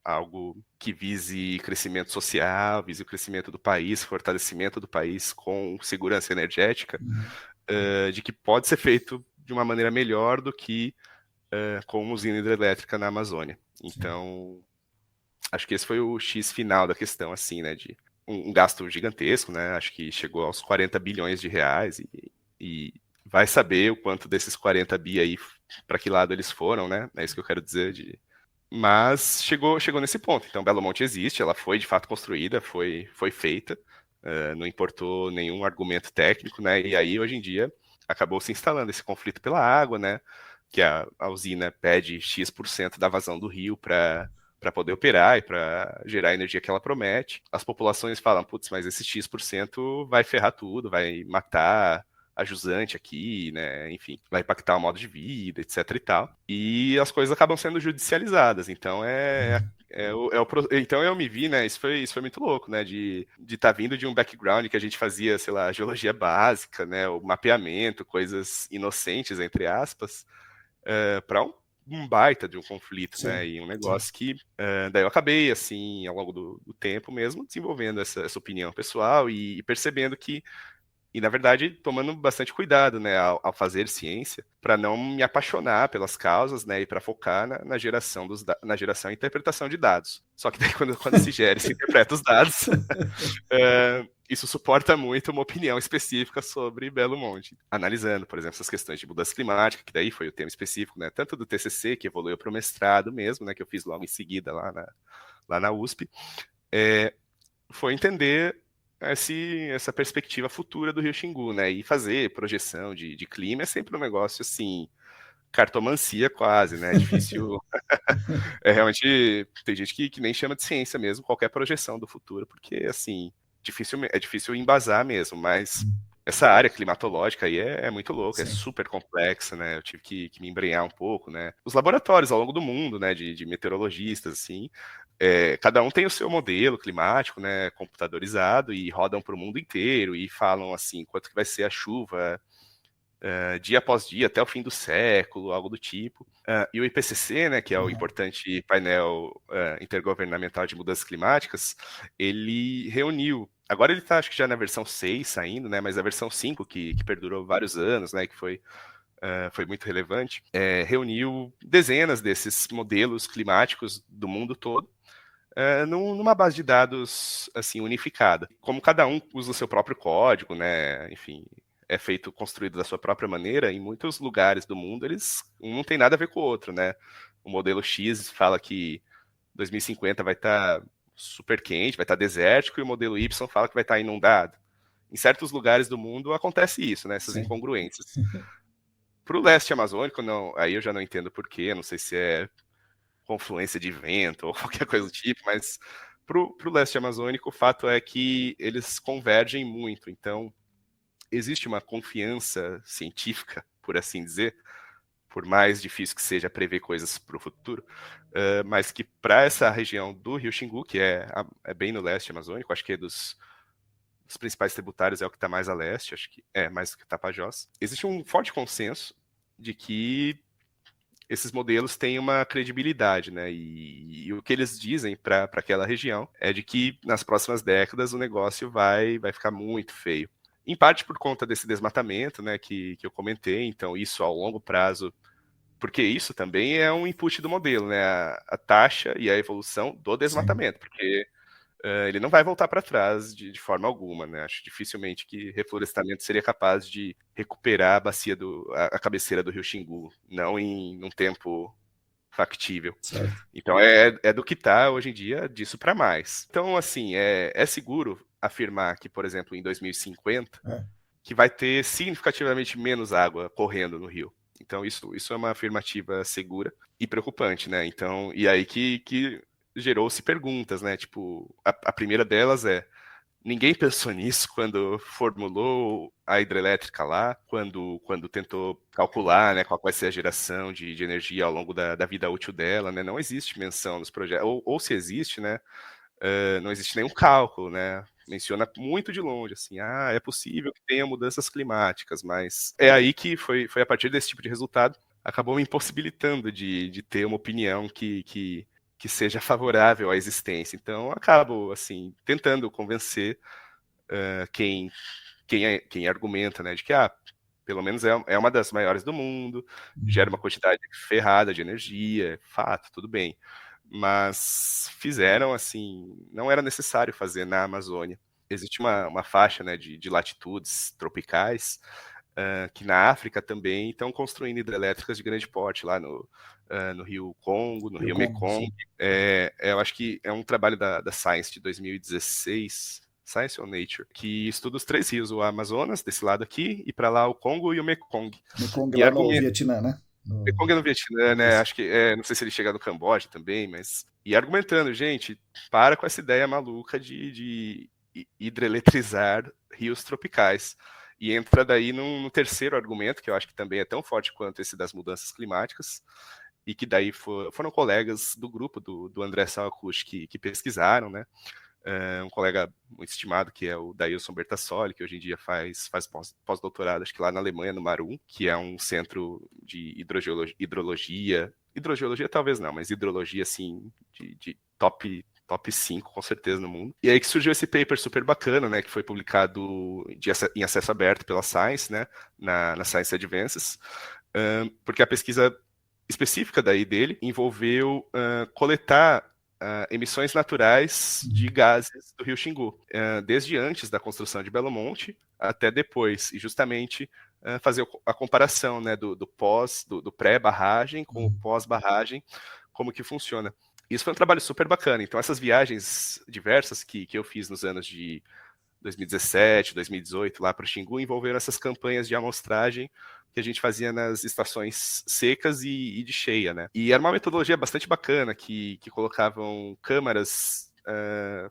algo que vise crescimento social, vise o crescimento do país, fortalecimento do país com segurança energética, de que pode ser feito de uma maneira melhor do que com uma usina hidrelétrica na Amazônia. Então, acho que esse foi o X final da questão, assim, né, de um gasto gigantesco, né, acho que chegou aos 40 bilhões de reais e vai saber o quanto desses 40 bi aí, para que lado eles foram, né, é isso que eu quero dizer, mas chegou nesse ponto. Então, Belo Monte existe, ela foi de fato construída, foi feita, não importou nenhum argumento técnico, né, e aí hoje em dia acabou se instalando esse conflito pela água, né, que a usina pede X% da vazão do rio para poder operar e para gerar a energia que ela promete. As populações falam, putz, mas esse X% vai ferrar tudo, vai matar a jusante aqui, né? Enfim, vai impactar o modo de vida, etc e tal. E as coisas acabam sendo judicializadas. Então então eu me vi, né? Isso foi muito louco, né? De estar vindo de um background que a gente fazia, sei lá, geologia básica, né? O mapeamento, coisas inocentes, entre aspas, para um baita de um conflito, né? E um negócio que daí eu acabei, assim, ao longo do tempo mesmo, desenvolvendo essa opinião pessoal e percebendo que, e na verdade tomando bastante cuidado, né, ao fazer ciência, para não me apaixonar pelas causas, né, e para focar na geração na geração e interpretação de dados. Só que daí quando se gera e se interpreta os dados, isso suporta muito uma opinião específica sobre Belo Monte. Analisando, por exemplo, essas questões de mudança climática, que daí foi o tema específico, né, tanto do TCC, que evoluiu para o mestrado mesmo, né, que eu fiz logo em seguida lá na USP, foi entender essa perspectiva futura do Rio Xingu, né? E fazer projeção de clima é sempre um negócio assim, cartomancia quase, né? É difícil. Realmente tem gente que nem chama de ciência mesmo qualquer projeção do futuro, porque assim, é difícil embasar mesmo, mas essa área climatológica aí é muito louca, é super complexa, né? Eu tive que me embrenhar um pouco, né? Os laboratórios ao longo do mundo, né, de meteorologistas, assim, cada um tem o seu modelo climático, né, computadorizado, e rodam para o mundo inteiro e falam assim, quanto que vai ser a chuva dia após dia até o fim do século, algo do tipo. E o IPCC, né, que é o importante painel intergovernamental de mudanças climáticas, ele reuniu. Agora ele está, acho que já na versão 6 saindo, né, mas a versão 5, que perdurou vários anos, né, que foi muito relevante, reuniu dezenas desses modelos climáticos do mundo todo, numa base de dados assim unificada. Como cada um usa o seu próprio código, né, enfim, é construído da sua própria maneira, em muitos lugares do mundo um não tem nada a ver com o outro, né? O modelo X fala que 2050 vai estar super quente, vai estar desértico, e o modelo Y fala que vai estar inundado. Em certos lugares do mundo acontece isso, né? Essas incongruências. Para o leste amazônico, não, aí eu já não entendo porquê, não sei se é confluência de vento ou qualquer coisa do tipo, mas para o leste amazônico o fato é que eles convergem muito, então existe uma confiança científica, por assim dizer, por mais difícil que seja prever coisas para o futuro, mas que para essa região do Rio Xingu, que é bem no leste amazônico, acho que é dos principais tributários é o que está mais a leste, acho que é mais do que Tapajós, existe um forte consenso de que esses modelos têm uma credibilidade, né? E o que eles dizem para aquela região é de que nas próximas décadas o negócio vai ficar muito feio. Em parte por conta desse desmatamento, né, que eu comentei, então isso ao longo prazo, porque isso também é um input do modelo, né? A taxa e a evolução do desmatamento, porque ele não vai voltar para trás de forma alguma, né? Acho dificilmente que reflorestamento seria capaz de recuperar a bacia a cabeceira do Rio Xingu, não em um tempo factível. Então é do que está hoje em dia disso para mais. Então, assim, é seguro afirmar que, por exemplo, em 2050, que vai ter significativamente menos água correndo no rio. Então, isso é uma afirmativa segura e preocupante, né? Então, e aí que gerou-se perguntas, né? Tipo, a primeira delas é: ninguém pensou nisso quando formulou a hidrelétrica lá, quando tentou calcular, né, qual vai ser a geração de energia ao longo da vida útil dela, né? Não existe menção nos projetos, ou se existe, né, não existe nenhum cálculo, né? Menciona muito de longe, assim, é possível que tenha mudanças climáticas, mas é aí que foi a partir desse tipo de resultado, acabou me impossibilitando de ter uma opinião que seja favorável à existência. Então, acabo, assim, tentando convencer quem argumenta, né, de que, pelo menos é uma das maiores do mundo, gera uma quantidade ferrada de energia, fato, tudo bem. Mas fizeram, assim, não era necessário fazer na Amazônia. Existe uma faixa, né, de latitudes tropicais, que na África também estão construindo hidrelétricas de grande porte, lá no Rio Congo, no Rio Mekong. Eu acho que é um trabalho da Science de 2016, Science ou Nature, que estuda os 3 rios, o Amazonas, desse lado aqui, e para lá o Congo e o Mekong. Mekong E lá no Vietnã, né? Mekong é no Vietnã, né? Acho que, não sei se ele chega no Camboja também, mas... E argumentando, gente, para com essa ideia maluca de hidreletrizar rios tropicais. E entra daí no terceiro argumento, que eu acho que também é tão forte quanto esse das mudanças climáticas, e que daí foram colegas do grupo do André Salacucci que pesquisaram, né? Um colega muito estimado, que é o Dailson Bertassoli, que hoje em dia faz pós-doutorado, acho que lá na Alemanha, no Marum, que é um centro de hidrologia talvez não, mas hidrologia, assim, de top 5, com certeza, no mundo. E aí que surgiu esse paper super bacana, né, que foi publicado em acesso aberto pela Science, né, na Science Advances, porque a pesquisa específica daí dele envolveu coletar emissões naturais de gases do rio Xingu, desde antes da construção de Belo Monte até depois, e justamente fazer a comparação, né, do pré-barragem com o pós-barragem, como que funciona. Isso foi um trabalho super bacana. Então, essas viagens diversas que eu fiz nos anos de 2017, 2018, lá para o Xingu, envolveram essas campanhas de amostragem que a gente fazia nas estações secas e de cheia, né? E era uma metodologia bastante bacana, que colocavam câmaras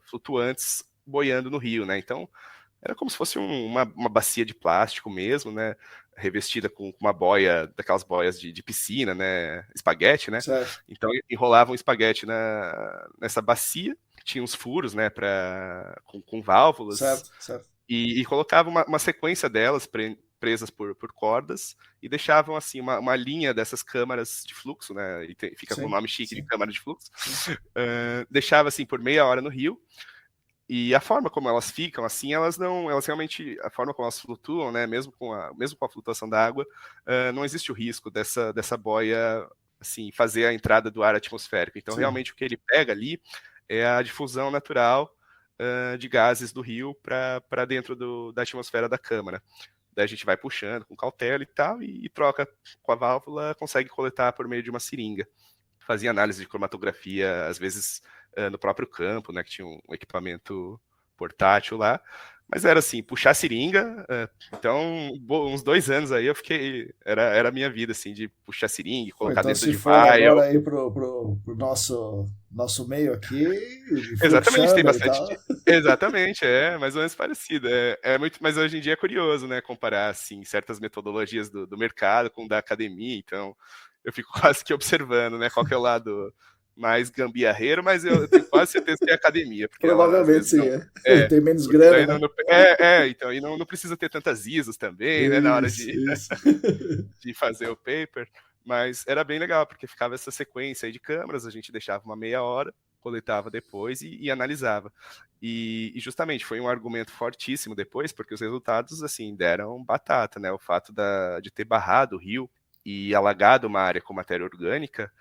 flutuantes boiando no rio, né? Então, era como se fosse uma bacia de plástico mesmo, né? Revestida com uma boia, daquelas boias de piscina, né? Espaguete, né? Certo. Então, enrolavam espaguete nessa bacia, tinha uns furos, né, com válvulas, certo. E colocava uma sequência delas presas por cordas, e deixavam, assim, uma linha dessas câmaras de fluxo, né, e fica com o nome chique de câmara de fluxo, deixava, assim, por meia hora no rio, e a forma como elas ficam, assim, elas realmente, a forma como elas flutuam, né, mesmo com a flutuação da água, não existe o risco dessa boia, assim, fazer a entrada do ar atmosférico. Então, realmente, o que ele pega ali é a difusão natural de gases do rio para dentro da atmosfera da câmara. Daí a gente vai puxando com cautela e tal, e troca com a válvula, consegue coletar por meio de uma seringa. Fazia análise de cromatografia, às vezes no próprio campo, né, que tinha um equipamento portátil lá, mas era assim, puxar a seringa. Então, uns 2 anos aí eu fiquei, era a minha vida, assim, de puxar a seringa, colocar então, dentro se de for vial. agora aí pro nosso meio aqui, de Exatamente, tem Fluxander e bastante. tal. Exatamente, mais ou menos parecido. É muito, mas hoje em dia é curioso, né, comparar, assim, certas metodologias do mercado com da academia. Então, eu fico quase que observando, né, qual que é o lado mais gambiarreiro, mas eu tenho quase certeza que é a academia, porque ela às Provavelmente vezes sim, não. tem menos Porque grana, daí né? então, e não precisa ter tantas ISOs também, né, na hora Isso. de fazer o paper. Mas era bem legal, porque ficava essa sequência aí de câmeras, a gente deixava uma meia hora, coletava depois e analisava. E justamente foi um argumento fortíssimo depois, porque os resultados, assim, deram batata, né? O fato de ter barrado o rio e alagado uma área com matéria orgânica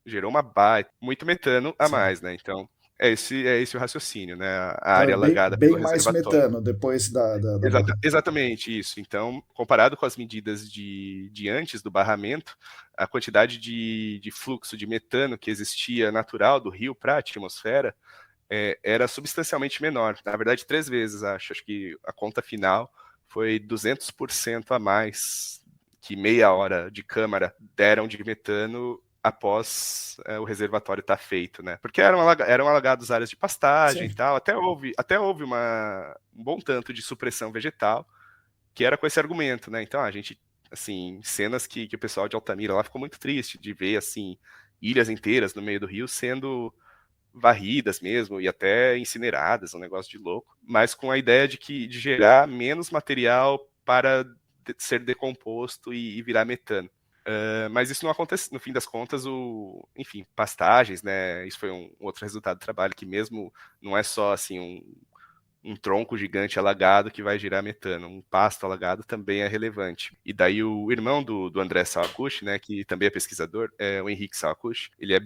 gerou uma baita, muito metano a mais, né? Então, é esse o raciocínio, né? A Então é área alagada bem pelo mais reservatório. metano depois da barra. Exatamente isso. Então, comparado com as medidas de antes do barramento, a quantidade de fluxo de metano que existia natural do rio para a atmosfera era substancialmente menor. Na verdade, 3 vezes, acho. Acho que a conta final foi 200% a mais que meia hora de câmara deram de metano após o reservatório estar feito, né? Porque eram alagados áreas de pastagem e tal, até houve um bom tanto de supressão vegetal, que era com esse argumento, né? Então a gente, assim, cenas que o pessoal de Altamira lá ficou muito triste de ver, assim, ilhas inteiras no meio do rio sendo varridas mesmo e até incineradas, um negócio de louco, mas com a ideia de gerar menos material para ser decomposto e virar metano. Mas isso não acontece, no fim das contas, enfim, pastagens, né? Isso foi um outro resultado do trabalho, que mesmo não é só assim um tronco gigante alagado que vai gerar metano, um pasto alagado também é relevante. E daí o irmão do André Sawakuchi, né, que também é pesquisador, é o Henrique Sawakuchi, ele é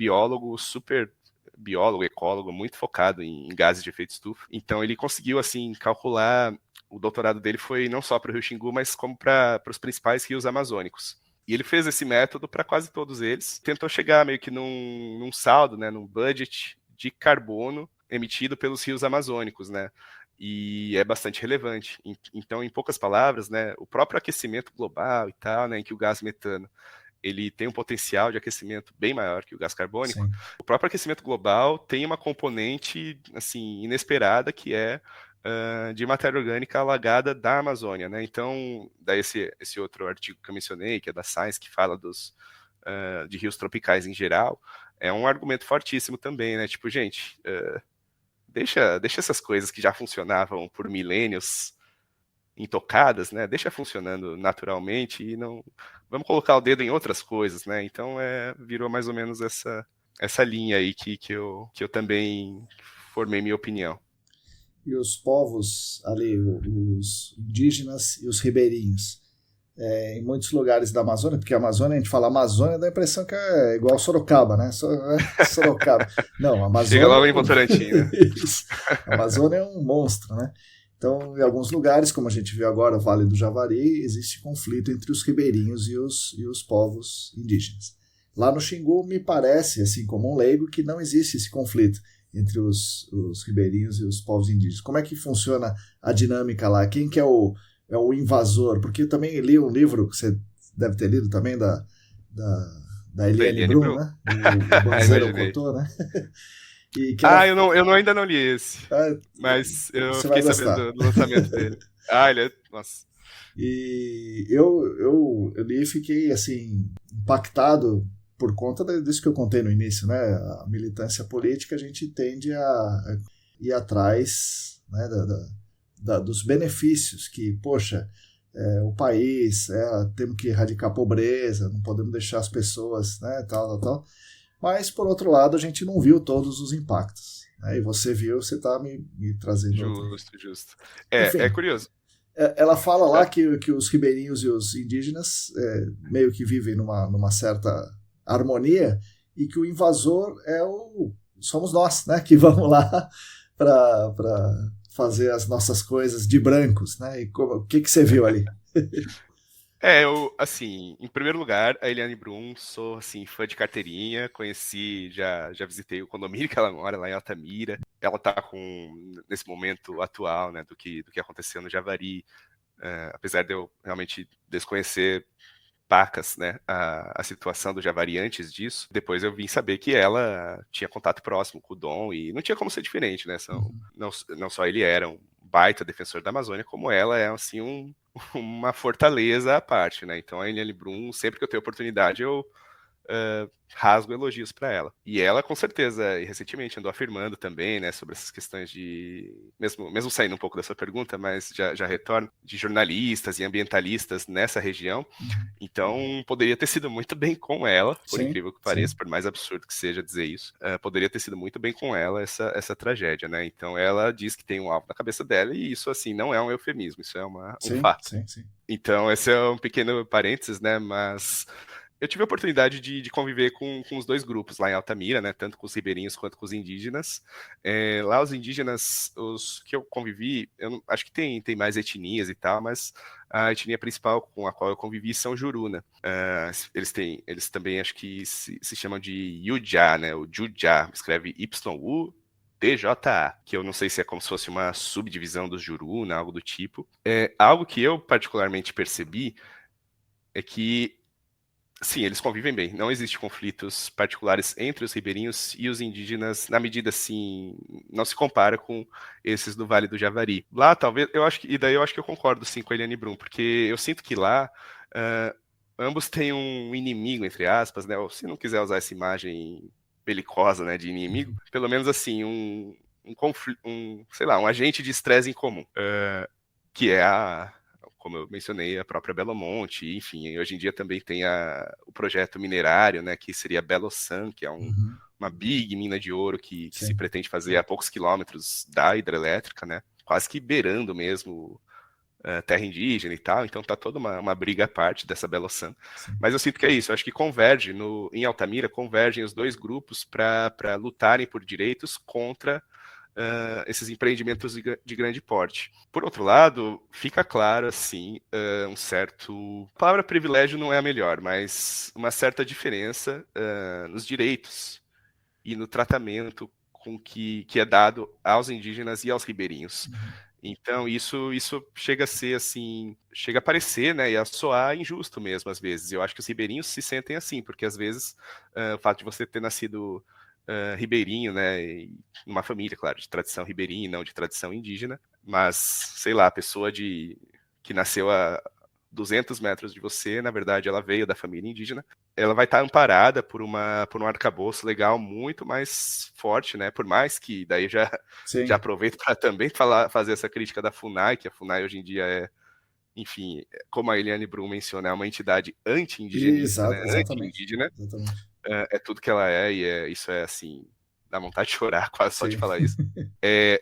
super biólogo, ecólogo, muito focado em gases de efeito estufa. Então ele conseguiu, assim, calcular, o doutorado dele foi não só para o Rio Xingu, mas como para os principais rios amazônicos. E ele fez esse método para quase todos eles, tentou chegar meio que num saldo, né, num budget de carbono emitido pelos rios amazônicos, né? E é bastante relevante. Então, em poucas palavras, né, o próprio aquecimento global e tal, né, em que o gás metano ele tem um potencial de aquecimento bem maior que o gás carbônico. Sim. O próprio aquecimento global tem uma componente assim inesperada que é de matéria orgânica alagada da Amazônia, né? Então, daí esse outro artigo que eu mencionei, que é da Science, que fala de rios tropicais em geral, é um argumento fortíssimo também, né? Tipo, gente, deixa essas coisas que já funcionavam por milênios intocadas, né? Deixa funcionando naturalmente e não vamos colocar o dedo em outras coisas, né? Então virou mais ou menos essa linha aí que eu também formei minha opinião. E os povos ali, os indígenas e os ribeirinhos, em muitos lugares da Amazônia, porque a Amazônia, a gente fala Amazônia, dá a impressão que é igual Sorocaba, né? Sorocaba. Não, a Amazônia... Chega logo em Votorantim, né? Isso. A Amazônia é um monstro, né? Então, em alguns lugares, como a gente viu agora, o Vale do Javari, existe conflito entre os ribeirinhos e os povos indígenas. Lá no Xingu, me parece, assim como um leigo, que não existe esse conflito entre os ribeirinhos e os povos indígenas. Como é que funciona a dinâmica lá? Quem que é o invasor? Porque eu também li um livro, que você deve ter lido também, da Eliane Brum, né? O Banzeiro Cotô, né? Eu ainda não li esse, mas eu fiquei sabendo do lançamento dele. Ele é... Nossa. E eu li e fiquei, assim, impactado por conta disso que eu contei no início, né? A militância política, a gente tende a ir atrás, né, dos benefícios que, poxa, o país, temos que erradicar a pobreza, não podemos deixar as pessoas, né, tal. Mas, por outro lado, a gente não viu todos os impactos. Né? E você viu, você está me trazendo... Justo. É curioso. Ela fala lá que os ribeirinhos e os indígenas meio que vivem numa certa harmonia e que o invasor somos nós, né? Que vamos lá para fazer as nossas coisas de brancos. Né? E o que você viu ali? Eu, assim, em primeiro lugar, a Eliane Brum, sou, assim, fã de carteirinha, conheci, já visitei o condomínio que ela mora, lá em Altamira. Ela tá nesse momento atual, né, do que aconteceu no Javari, apesar de eu realmente desconhecer pacas, né, a situação do Javari antes disso, depois eu vim saber que ela tinha contato próximo com o Dom, e não tinha como ser diferente, né, não só ele era um baita defensor da Amazônia, como ela é, assim, uma fortaleza à parte, né? Então a Eliane Brum, sempre que eu tenho oportunidade, eu rasgo elogios para ela. E ela, com certeza, e recentemente andou afirmando também, né, sobre essas questões de... Mesmo saindo um pouco dessa pergunta, mas já retorno, de jornalistas e ambientalistas nessa região. Então, poderia ter sido muito bem com ela, por incrível que pareça, por mais absurdo que seja dizer isso, poderia ter sido muito bem com ela essa tragédia, né? Então, ela diz que tem um alvo na cabeça dela e isso, assim, não é um eufemismo, isso é um fato. Sim. Então, esse é um pequeno parênteses, né, mas... Eu tive a oportunidade de conviver com os dois grupos lá em Altamira, né, tanto com os ribeirinhos quanto com os indígenas. Lá os indígenas, os que eu convivi, acho que tem mais etnias e tal, mas a etnia principal com a qual eu convivi são Juruna. Eles também acho que se chamam de Yujá, né, o Jujá, escreve YU-DJA, que eu não sei se é como se fosse uma subdivisão dos Juruna, algo do tipo. Algo que eu particularmente percebi é que Sim, eles convivem bem. Não existe conflitos particulares entre os ribeirinhos e os indígenas, na medida assim, não se compara com esses do Vale do Javari. Lá, talvez, eu acho que, e daí eu acho que eu concordo sim com a Eliane Brum, porque eu sinto que lá ambos têm um inimigo, entre aspas, né? Ou se não quiser usar essa imagem belicosa, né, de inimigo, pelo menos assim, um conflito, sei lá, um agente de estresse em comum, que é como eu mencionei, a própria Belo Monte, enfim, hoje em dia também tem o projeto minerário, né, que seria Belo San, que é uma big mina de ouro que se pretende fazer a poucos quilômetros da hidrelétrica, né, quase que beirando mesmo terra indígena e tal, então tá toda uma briga à parte dessa Belo San. Mas eu sinto que é isso, eu acho que converge, em Altamira, convergem os dois grupos para lutarem por direitos contra esses empreendimentos de grande porte. Por outro lado, fica claro, assim, um certo... A palavra privilégio não é a melhor, mas uma certa diferença nos direitos e no tratamento com que é dado aos indígenas e aos ribeirinhos. Então, isso chega a ser, assim, chega a parecer, né, e a soar injusto mesmo, às vezes. Eu acho que os ribeirinhos se sentem assim, porque, às vezes, o fato de você ter nascido ribeirinho, né, numa família, claro, de tradição ribeirinha e não de tradição indígena, mas, sei lá, a pessoa que nasceu a 200 metros de você, na verdade, ela veio da família indígena, ela vai estar amparada por um arcabouço legal muito mais forte, né? Por mais que daí já aproveito para também fazer essa crítica da FUNAI, que a FUNAI hoje em dia é, enfim, como a Eliane Brum menciona, é uma entidade anti-indigenista, né? Anti-indígena. É tudo que ela é, e isso é assim, dá vontade de chorar quase só de falar isso.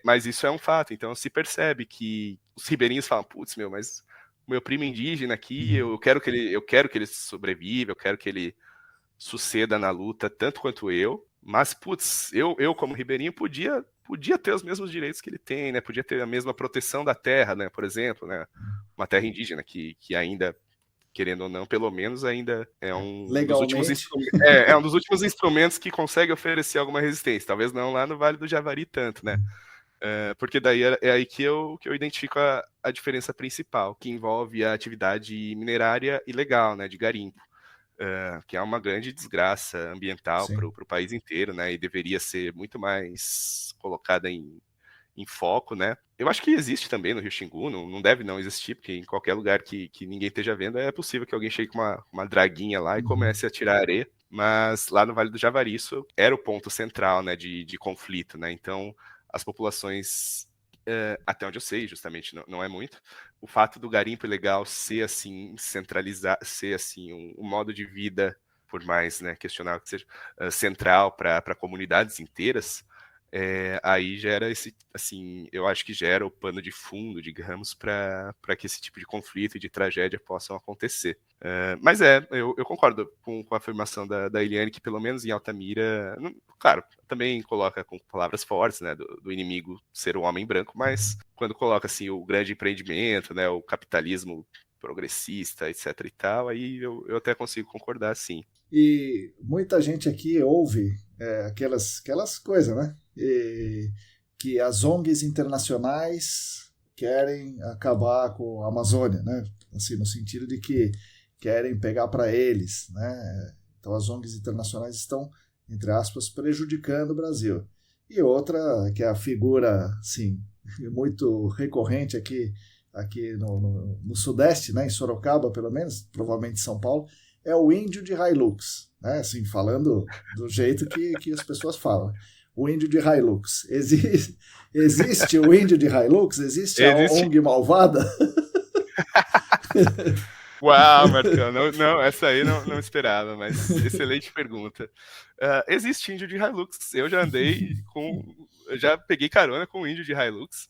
Mas isso é um fato, então se percebe que os ribeirinhos falam, putz, mas meu primo indígena aqui, eu quero que ele sobreviva, eu quero que ele suceda na luta tanto quanto eu, mas, putz, eu como ribeirinho podia ter os mesmos direitos que ele tem, né? Podia ter a mesma proteção da terra, né? Por exemplo, né? Uma terra indígena que ainda, querendo ou não, pelo menos ainda é um dos últimos instrumentos que consegue oferecer alguma resistência. Talvez não lá no Vale do Javari tanto, né? Porque daí é aí que eu identifico a diferença principal, que envolve a atividade minerária ilegal, né, de garimpo, que é uma grande desgraça ambiental para o país inteiro, né, e deveria ser muito mais colocada em foco, né. Eu acho que existe também no Rio Xingu, não deve não existir, porque em qualquer lugar que ninguém esteja vendo, é possível que alguém chegue com uma draguinha lá e comece a tirar areia, mas lá no Vale do Javari isso era o ponto central, né, de conflito, né, então as populações, até onde eu sei, justamente não é muito, o fato do garimpo ilegal ser assim, ser assim um modo de vida, por mais, né, questionável que seja, central para comunidades inteiras, aí gera esse, assim, eu acho que gera o pano de fundo, digamos, para que esse tipo de conflito e de tragédia possam acontecer. Mas eu concordo com a afirmação da Eliane, que pelo menos em Altamira, claro, também coloca com palavras fortes, né, do inimigo ser o homem branco, mas quando coloca assim o grande empreendimento, né, o capitalismo progressista, etc e tal, aí eu até consigo concordar, sim. E muita gente aqui ouve aquelas coisas, né? Que as ONGs internacionais querem acabar com a Amazônia, né? Assim, no sentido de que querem pegar para eles, né? Então as ONGs internacionais estão, entre aspas, prejudicando o Brasil. E outra, que é a figura, assim, muito recorrente aqui no Sudeste, né? Em Sorocaba, pelo menos, provavelmente em São Paulo, é o índio de Hilux, né? Assim, falando do jeito que as pessoas falam. O índio de Hilux. Existe o índio de Hilux? Existe a ONG malvada? Uau, Marcão, não, essa aí não esperava, mas excelente pergunta. Existe índio de Hilux. Eu já peguei carona com o índio de Hilux,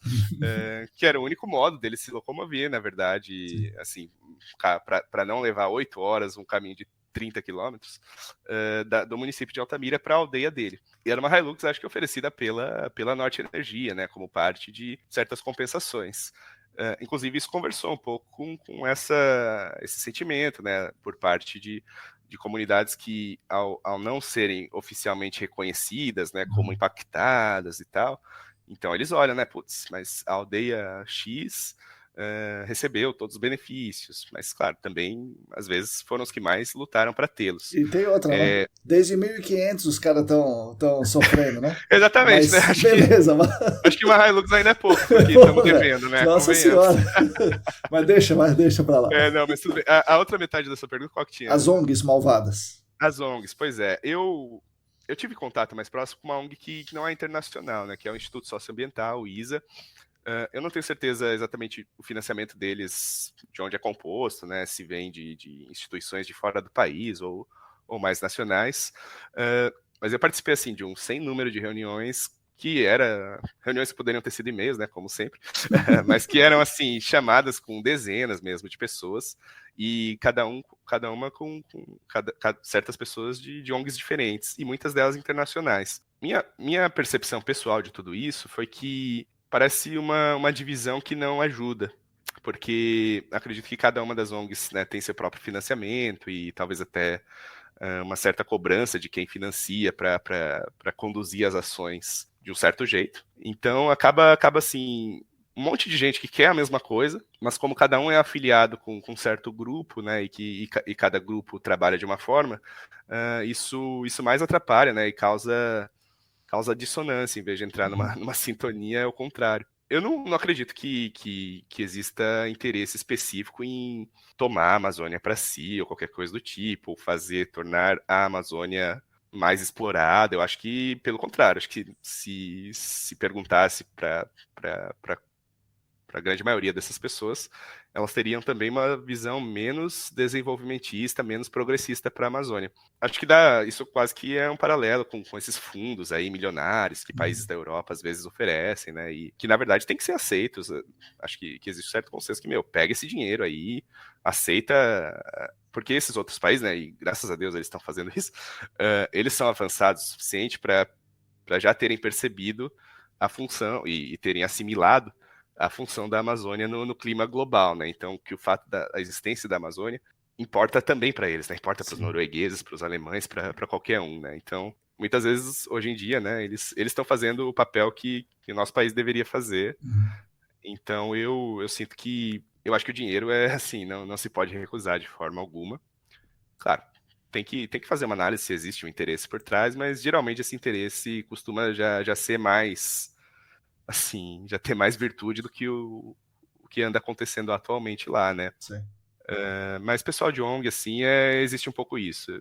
que era o único modo dele se locomover, na verdade, assim, para não levar 8 horas um caminho de 30 quilômetros do município de Altamira para a aldeia desse E era uma Hilux, acho que oferecida pela Norte Energia, né, como parte de certas compensações. Inclusive, isso conversou um pouco com esse sentimento, né, por parte de comunidades que, ao não serem oficialmente reconhecidas, né, como impactadas e tal, então eles olham, né, putz, mas a aldeia X recebeu todos os benefícios, mas claro, também às vezes foram os que mais lutaram para tê-los. E tem outra, né? Desde 1500 os caras estão sofrendo, né? Exatamente, mas, né? Acho que uma Hilux ainda é pouco, porque estamos devendo, né? Nossa Senhora! mas deixa pra lá. Não, mas tudo bem. A outra metade da sua pergunta, qual que tinha? As ONGs malvadas. As ONGs, pois é. Eu tive contato mais próximo com uma ONG que não é internacional, né? Que é o Instituto Socioambiental, o ISA. Eu não tenho certeza exatamente o financiamento deles, de onde é composto, né? Se vem de instituições de fora do país ou mais nacionais. Mas eu participei, assim, de um sem número de reuniões reuniões que poderiam ter sido e-mails, né, como sempre, mas que eram, assim, chamadas com dezenas mesmo de pessoas, e cada uma com certas pessoas de ONGs diferentes, e muitas delas internacionais. Minha percepção pessoal de tudo isso foi que parece uma divisão que não ajuda, porque acredito que cada uma das ONGs, né, tem seu próprio financiamento e talvez até uma certa cobrança de quem financia para conduzir as ações de um certo jeito. Então acaba assim, um monte de gente que quer a mesma coisa, mas como cada um é afiliado com um certo grupo, né, e cada grupo trabalha de uma forma, isso mais atrapalha, né, e causa dissonância, em vez de entrar numa sintonia, é o contrário. Eu não acredito que exista interesse específico em tomar a Amazônia para si, ou qualquer coisa do tipo, tornar a Amazônia mais explorada. Eu acho que, pelo contrário, acho que se perguntasse para a grande maioria dessas pessoas, elas teriam também uma visão menos desenvolvimentista, menos progressista para a Amazônia. Acho que isso quase que é um paralelo com esses fundos aí milionários que países da Europa às vezes oferecem, né? E que na verdade tem que ser aceitos. Acho que existe um certo consenso que, pega esse dinheiro aí, aceita, porque esses outros países, né? E graças a Deus eles estão fazendo isso, eles são avançados o suficiente para já terem percebido a função e terem assimilado a função da Amazônia no clima global, né? Então, que o fato da existência da Amazônia importa também para eles, né? Importa para os noruegueses, para os alemães, para qualquer um, né? Então, muitas vezes, hoje em dia, né, eles estão fazendo o papel que o nosso país deveria fazer. Então, eu sinto que eu acho que o dinheiro é assim, não se pode recusar de forma alguma. Claro, tem que fazer uma análise se existe um interesse por trás, mas geralmente esse interesse costuma já ser mais, assim, já ter mais virtude do que o que anda acontecendo atualmente lá, né? Sim. Mas pessoal de ONG, assim, existe um pouco isso.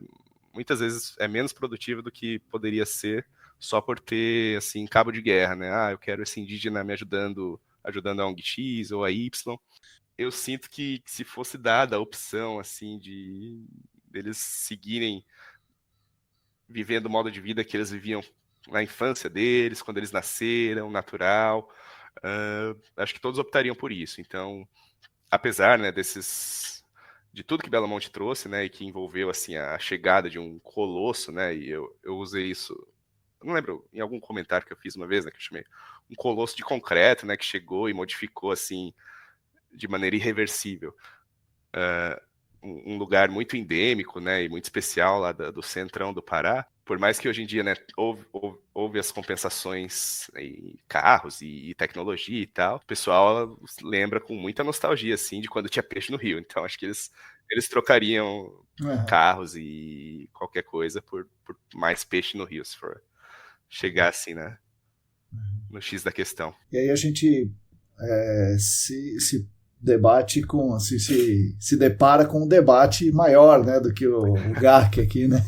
Muitas vezes é menos produtivo do que poderia ser só por ter, assim, cabo de guerra, né? Eu quero esse indígena me ajudando a ONG X ou a Y. Eu sinto que se fosse dada a opção, assim, de eles seguirem vivendo o modo de vida que eles viviam na infância deles, quando eles nasceram, natural, acho que todos optariam por isso. Então, apesar, né, de tudo que Belo Monte trouxe, né, e que envolveu, assim, a chegada de um colosso, né, e eu usei isso, não lembro, em algum comentário que eu fiz uma vez, né, que eu chamei um colosso de concreto, né, que chegou e modificou, assim, de maneira irreversível, um lugar muito endêmico, né, e muito especial lá do centrão do Pará. Por mais que hoje em dia, né, houve as compensações em carros e tecnologia e tal, o pessoal lembra com muita nostalgia, assim, de quando tinha peixe no rio. Então, acho que eles trocariam carros e qualquer coisa por mais peixe no rio, se for chegar assim, né, no X da questão. E aí a gente se debate com, se depara com um debate maior, né, do que o GARC aqui, né?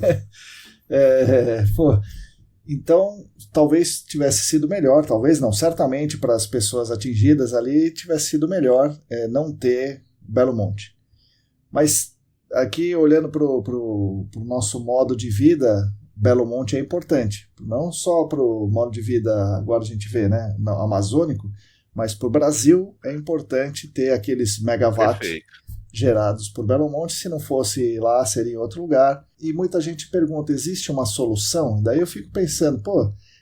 Então, talvez tivesse sido melhor, talvez não, certamente para as pessoas atingidas ali tivesse sido melhor não ter Belo Monte. Mas aqui, olhando para o nosso modo de vida, Belo Monte é importante. Não só para o modo de vida, agora a gente vê, né, amazônico, mas para o Brasil é importante ter aqueles megawatts gerados por Belo Monte. Se não fosse lá, seria em outro lugar. E muita gente pergunta, existe uma solução? Daí eu fico pensando,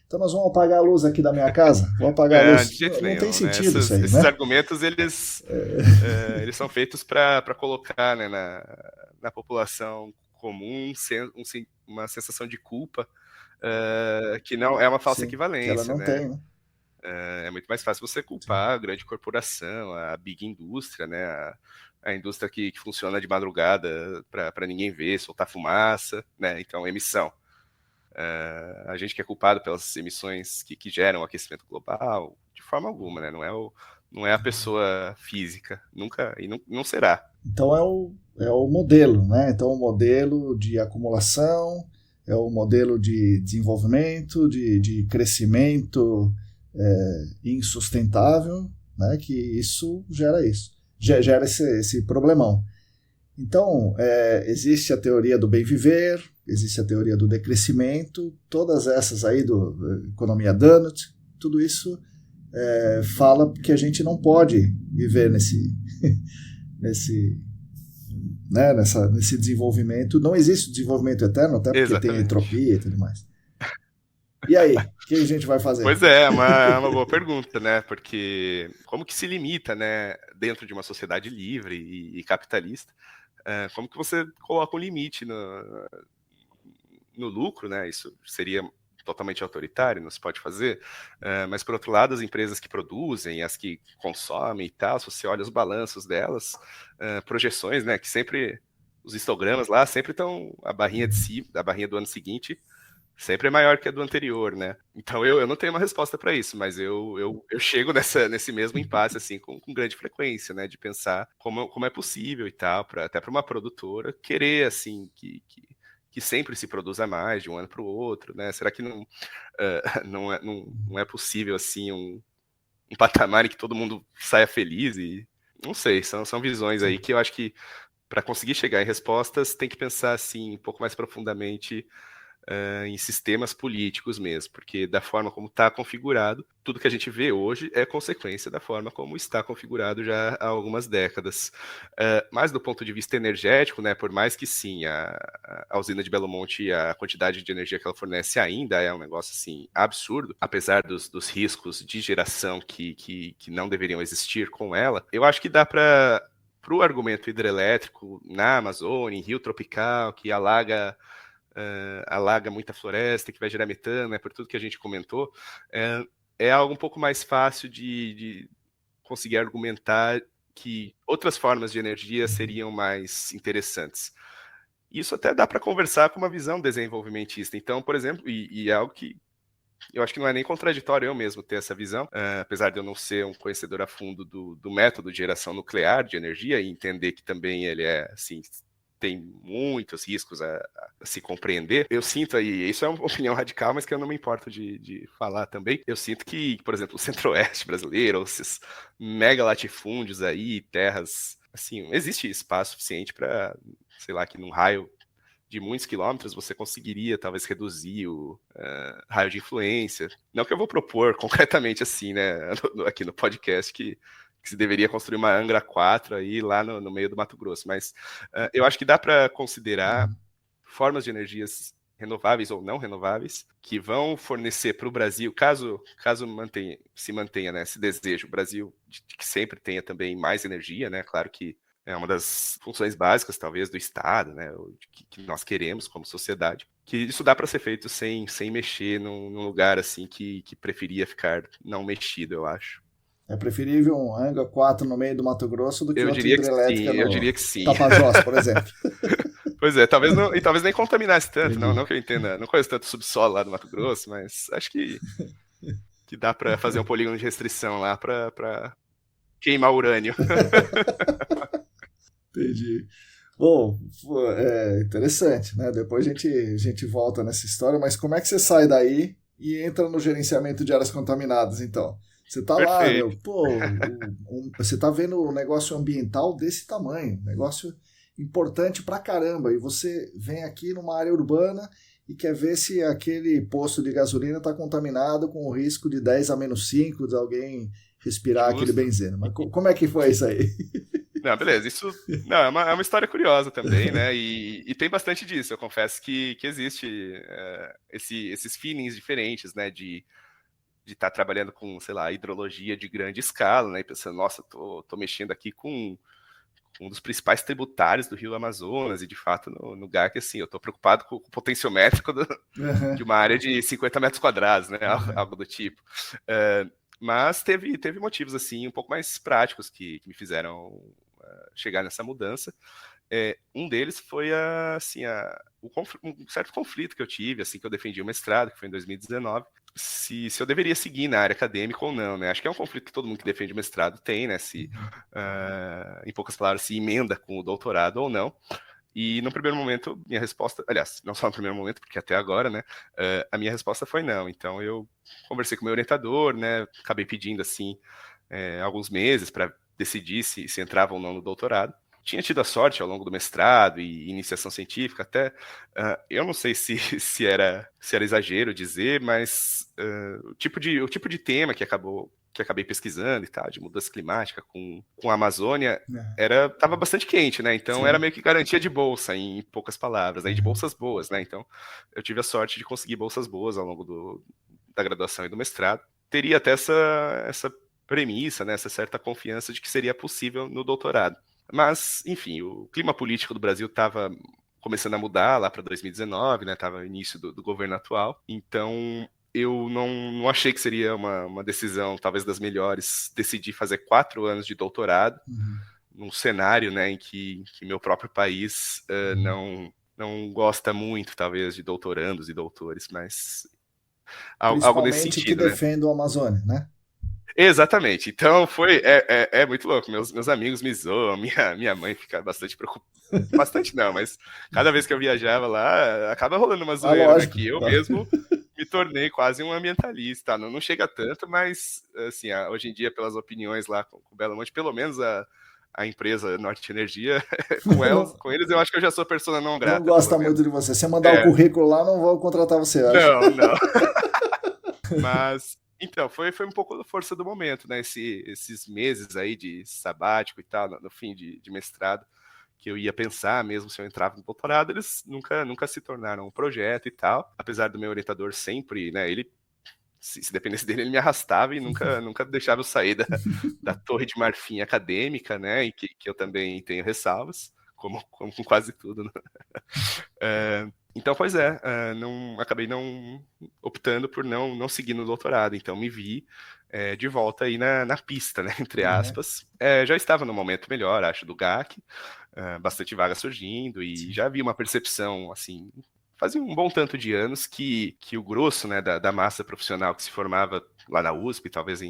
então nós vamos apagar a luz aqui da minha casa? Vamos apagar a luz? De jeito nenhum, não tem sentido, né? Isso aí, esses né? argumentos, eles são feitos para colocar, né, na população comum uma sensação de culpa, que não é uma falsa equivalência. Que ela não tem, né? É muito mais fácil você culpar a grande corporação, a big indústria, né? A indústria que funciona de madrugada para ninguém ver, soltar fumaça, né? Então, emissão. A gente que é culpado pelas emissões que geram o aquecimento global, de forma alguma, né? Não é a pessoa física, nunca, e não será. Então é o modelo, né? Então o modelo de acumulação, é o modelo de desenvolvimento, de crescimento insustentável, né? Que isso gera isso, gera esse problemão. Então, existe a teoria do bem viver, existe a teoria do decrescimento, todas essas aí do economia donut, tudo isso fala que a gente não pode viver nesse desenvolvimento. Não existe desenvolvimento eterno, até porque Exatamente. Tem entropia e tudo mais. E aí, o que a gente vai fazer? Pois é uma boa pergunta, né? Porque como que se limita, né, dentro de uma sociedade livre e capitalista, como que você coloca um limite no lucro, né? Isso seria totalmente autoritário, não se pode fazer, mas por outro lado, as empresas que produzem, as que consomem e tal, se você olha os balanços delas, projeções, né, que sempre, os histogramas lá, sempre estão, a barrinha do ano seguinte, sempre é maior que a do anterior, né? Então eu não tenho uma resposta para isso, mas eu chego nesse mesmo impasse, assim, com grande frequência, né, de pensar como é possível e tal, até para uma produtora querer, assim, que sempre se produza mais de um ano para o outro, né? Será que não é possível, assim, um patamar em que todo mundo saia feliz? E não sei, são visões aí que eu acho que para conseguir chegar em respostas tem que pensar, assim, um pouco mais profundamente em sistemas políticos mesmo, porque da forma como está configurado, tudo que a gente vê hoje é consequência da forma como está configurado já há algumas décadas. Mas do ponto de vista energético, né, por mais que sim, a usina de Belo Monte, a quantidade de energia que ela fornece ainda é um negócio assim absurdo, apesar dos riscos de geração que não deveriam existir com ela, eu acho que dá para o argumento hidrelétrico na Amazônia, em Rio Tropical, que alaga muita floresta, que vai gerar metano, né, por tudo que a gente comentou, é algo um pouco mais fácil de conseguir argumentar que outras formas de energia seriam mais interessantes. Isso até dá para conversar com uma visão desenvolvimentista. Então, por exemplo, e é algo que eu acho que não é nem contraditório eu mesmo ter essa visão, apesar de eu não ser um conhecedor a fundo do método de geração nuclear de energia e entender que também ele é, assim, tem muitos riscos a se compreender, eu sinto aí, isso é uma opinião radical, mas que eu não me importo de falar também, eu sinto que, por exemplo, o centro-oeste brasileiro, ou esses mega latifúndios aí, terras, assim, existe espaço suficiente para, sei lá, que num raio de muitos quilômetros você conseguiria talvez reduzir o raio de influência. Não que eu vou propor concretamente assim, né, aqui no podcast, que se deveria construir uma Angra 4 aí lá no meio do Mato Grosso, mas eu acho que dá para considerar formas de energias renováveis ou não renováveis que vão fornecer para o Brasil, caso se mantenha, né, esse desejo, o Brasil de que sempre tenha também mais energia, né, claro que é uma das funções básicas, talvez, do Estado, né, que nós queremos como sociedade, que isso dá para ser feito sem mexer num lugar assim que preferia ficar não mexido, eu acho. É preferível um Angra 4 no meio do Mato Grosso do que outra hidrelétrica eu diria que sim. Tapajós, por exemplo. Pois é, talvez nem contaminasse tanto, não que eu entenda, não conheço tanto o subsolo lá do Mato Grosso, mas acho que dá para fazer um polígono de restrição lá para queimar urânio. Entendi. Bom, é interessante, né? Depois a gente volta nessa história, mas como é que você sai daí e entra no gerenciamento de áreas contaminadas, então? Você tá lá, meu, você tá vendo um negócio ambiental desse tamanho, negócio importante pra caramba, e você vem aqui numa área urbana e quer ver se aquele posto de gasolina está contaminado com o risco de 10 a menos 5 de alguém respirar aquele benzeno. Mas como é que foi isso aí? Não, beleza, isso é uma história curiosa também, né, e tem bastante disso, eu confesso que existe esses feelings diferentes, né, de estar trabalhando com, sei lá, hidrologia de grande escala, né, e pensando, nossa, tô mexendo aqui com um dos principais tributários do Rio Amazonas, e de fato no GAC, assim, eu tô preocupado com o potenciométrico de uma área de 50 metros quadrados, né, algo do tipo. Mas teve motivos, assim, um pouco mais práticos que me fizeram chegar nessa mudança. Um deles foi assim, um certo conflito que eu tive, assim, que eu defendi o mestrado, que foi em 2019, se eu deveria seguir na área acadêmica ou não, né? Acho que é um conflito que todo mundo que defende o mestrado tem, né? Se, em poucas palavras, se emenda com o doutorado ou não. E no primeiro momento, minha resposta, aliás, não só no primeiro momento, porque até agora, né, a minha resposta foi não. Então eu conversei com o meu orientador, né, acabei pedindo, assim, alguns meses para decidir se entrava ou não no doutorado. Tinha tido a sorte ao longo do mestrado e iniciação científica, até, eu não sei se era exagero dizer, mas o tipo de tema que acabei pesquisando e tal, de mudança climática com a Amazônia, estava bastante quente, né? Então era meio que garantia de bolsa, em poucas palavras, né? E de bolsas boas, né? Então eu tive a sorte de conseguir bolsas boas ao longo da graduação e do mestrado. Teria até essa premissa, né? Essa certa confiança de que seria possível no doutorado. Mas, enfim, o clima político do Brasil estava começando a mudar lá para 2019, né? Estava no início do governo atual. Então, eu não achei que seria uma decisão, talvez das melhores, decidir fazer 4 anos de doutorado num cenário, né, em que meu próprio país não gosta muito, talvez, de doutorandos e doutores, mas algo nesse Principalmente que sentido, né? defende o Amazônia, né? Exatamente. Então é muito louco. Meus amigos me zoam, minha mãe fica bastante preocupada. Bastante não, mas cada vez que eu viajava lá, acaba rolando uma zoeira, né? Lógico. Que eu mesmo me tornei quase um ambientalista. Não chega tanto, mas assim, hoje em dia, pelas opiniões lá com o Belo Monte, pelo menos a empresa Norte Energia, com eles eu acho que eu já sou persona não Não grata, pelo gosta menos. muito de você. Se você mandar o currículo lá, não vão contratar você, acho. Não. Mas, então, foi um pouco da força do momento, né? Esses meses aí de sabático e tal, no fim de mestrado, que eu ia pensar mesmo se eu entrava no doutorado, eles nunca se tornaram um projeto e tal. Apesar do meu orientador sempre, né? Ele, se dependesse dele, ele me arrastava e nunca deixava eu sair da torre de marfim acadêmica, né? E que eu também tenho ressalvas, como com quase tudo, né? Então, pois acabei não optando por não seguir no doutorado. Então, me vi de volta aí na pista, né, entre aspas. Já estava no momento melhor, acho, do GAC, bastante vaga surgindo e já havia uma percepção, assim, fazia um bom tanto de anos que o grosso, né, da massa profissional que se formava lá na USP, talvez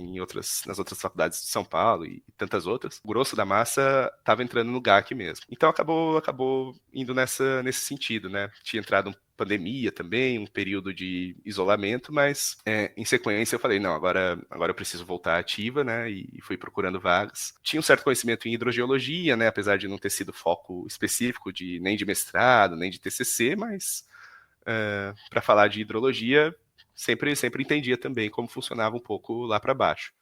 nas outras faculdades de São Paulo e tantas outras, o grosso da massa estava entrando no GAC mesmo. Então acabou indo nesse sentido, né? Tinha entrado pandemia também, um período de isolamento, mas em sequência eu falei, não, agora eu preciso voltar ativa, né, e fui procurando vagas. Tinha um certo conhecimento em hidrogeologia, né, apesar de não ter sido foco específico nem de mestrado, nem de TCC, mas para falar de hidrologia, sempre entendia também como funcionava um pouco lá para baixo.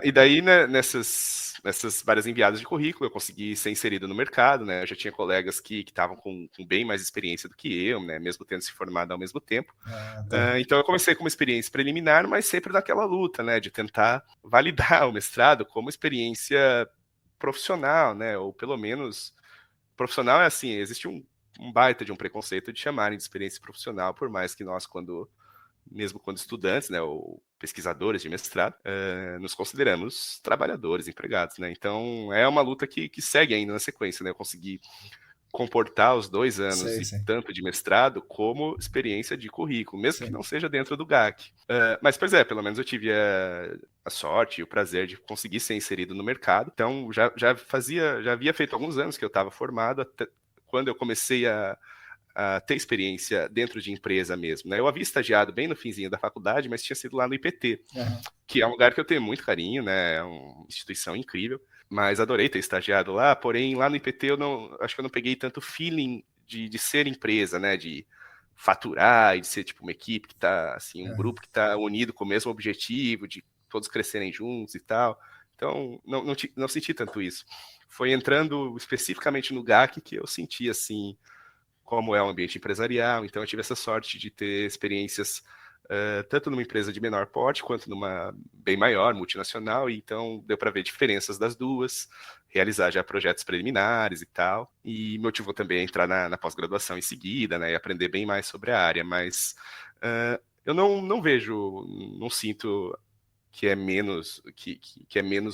E daí, né, nessas várias enviadas de currículo, eu consegui ser inserido no mercado, né? Eu já tinha colegas que estavam com bem mais experiência do que eu, né? Mesmo tendo se formado ao mesmo tempo. Então eu comecei com uma experiência preliminar, mas sempre naquela luta, né? De tentar validar o mestrado como experiência profissional, né? Ou pelo menos profissional é assim, existe um baita de um preconceito de chamarem de experiência profissional, por mais que nós, mesmo quando estudantes, né, ou pesquisadores de mestrado, nos consideramos trabalhadores, empregados, né? Então é uma luta que segue ainda na sequência, né? Eu consegui comportar os 2 anos e tanto de mestrado como experiência de currículo, mesmo que não seja dentro do GAC. Mas, pois pelo menos eu tive a sorte e o prazer de conseguir ser inserido no mercado. Então, já havia feito alguns anos que eu estava formado, até quando eu comecei a ter experiência dentro de empresa mesmo, né? Eu havia estagiado bem no finzinho da faculdade, mas tinha sido lá no IPT, que é um lugar que eu tenho muito carinho, né? É uma instituição incrível, mas adorei ter estagiado lá, porém lá no IPT acho que eu não peguei tanto feeling de ser empresa, né? De faturar e de ser tipo uma equipe que tá, assim, um grupo que tá unido com o mesmo objetivo, de todos crescerem juntos e tal. Então, não senti tanto isso. Foi entrando especificamente no GAC que eu senti, assim, como é um ambiente empresarial. Então eu tive essa sorte de ter experiências tanto numa empresa de menor porte quanto numa bem maior, multinacional, e então deu para ver diferenças das duas, realizar já projetos preliminares e tal, e motivou também a entrar na pós-graduação em seguida, né, e aprender bem mais sobre a área, mas eu não vejo, não sinto que é menos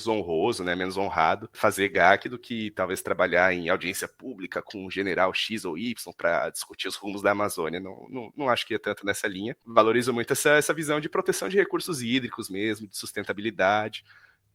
honroso, né, menos honrado fazer GAC do que talvez trabalhar em audiência pública com um general X ou Y para discutir os rumos da Amazônia. Não acho que é tanto nessa linha. Valorizo muito essa visão de proteção de recursos hídricos mesmo, de sustentabilidade.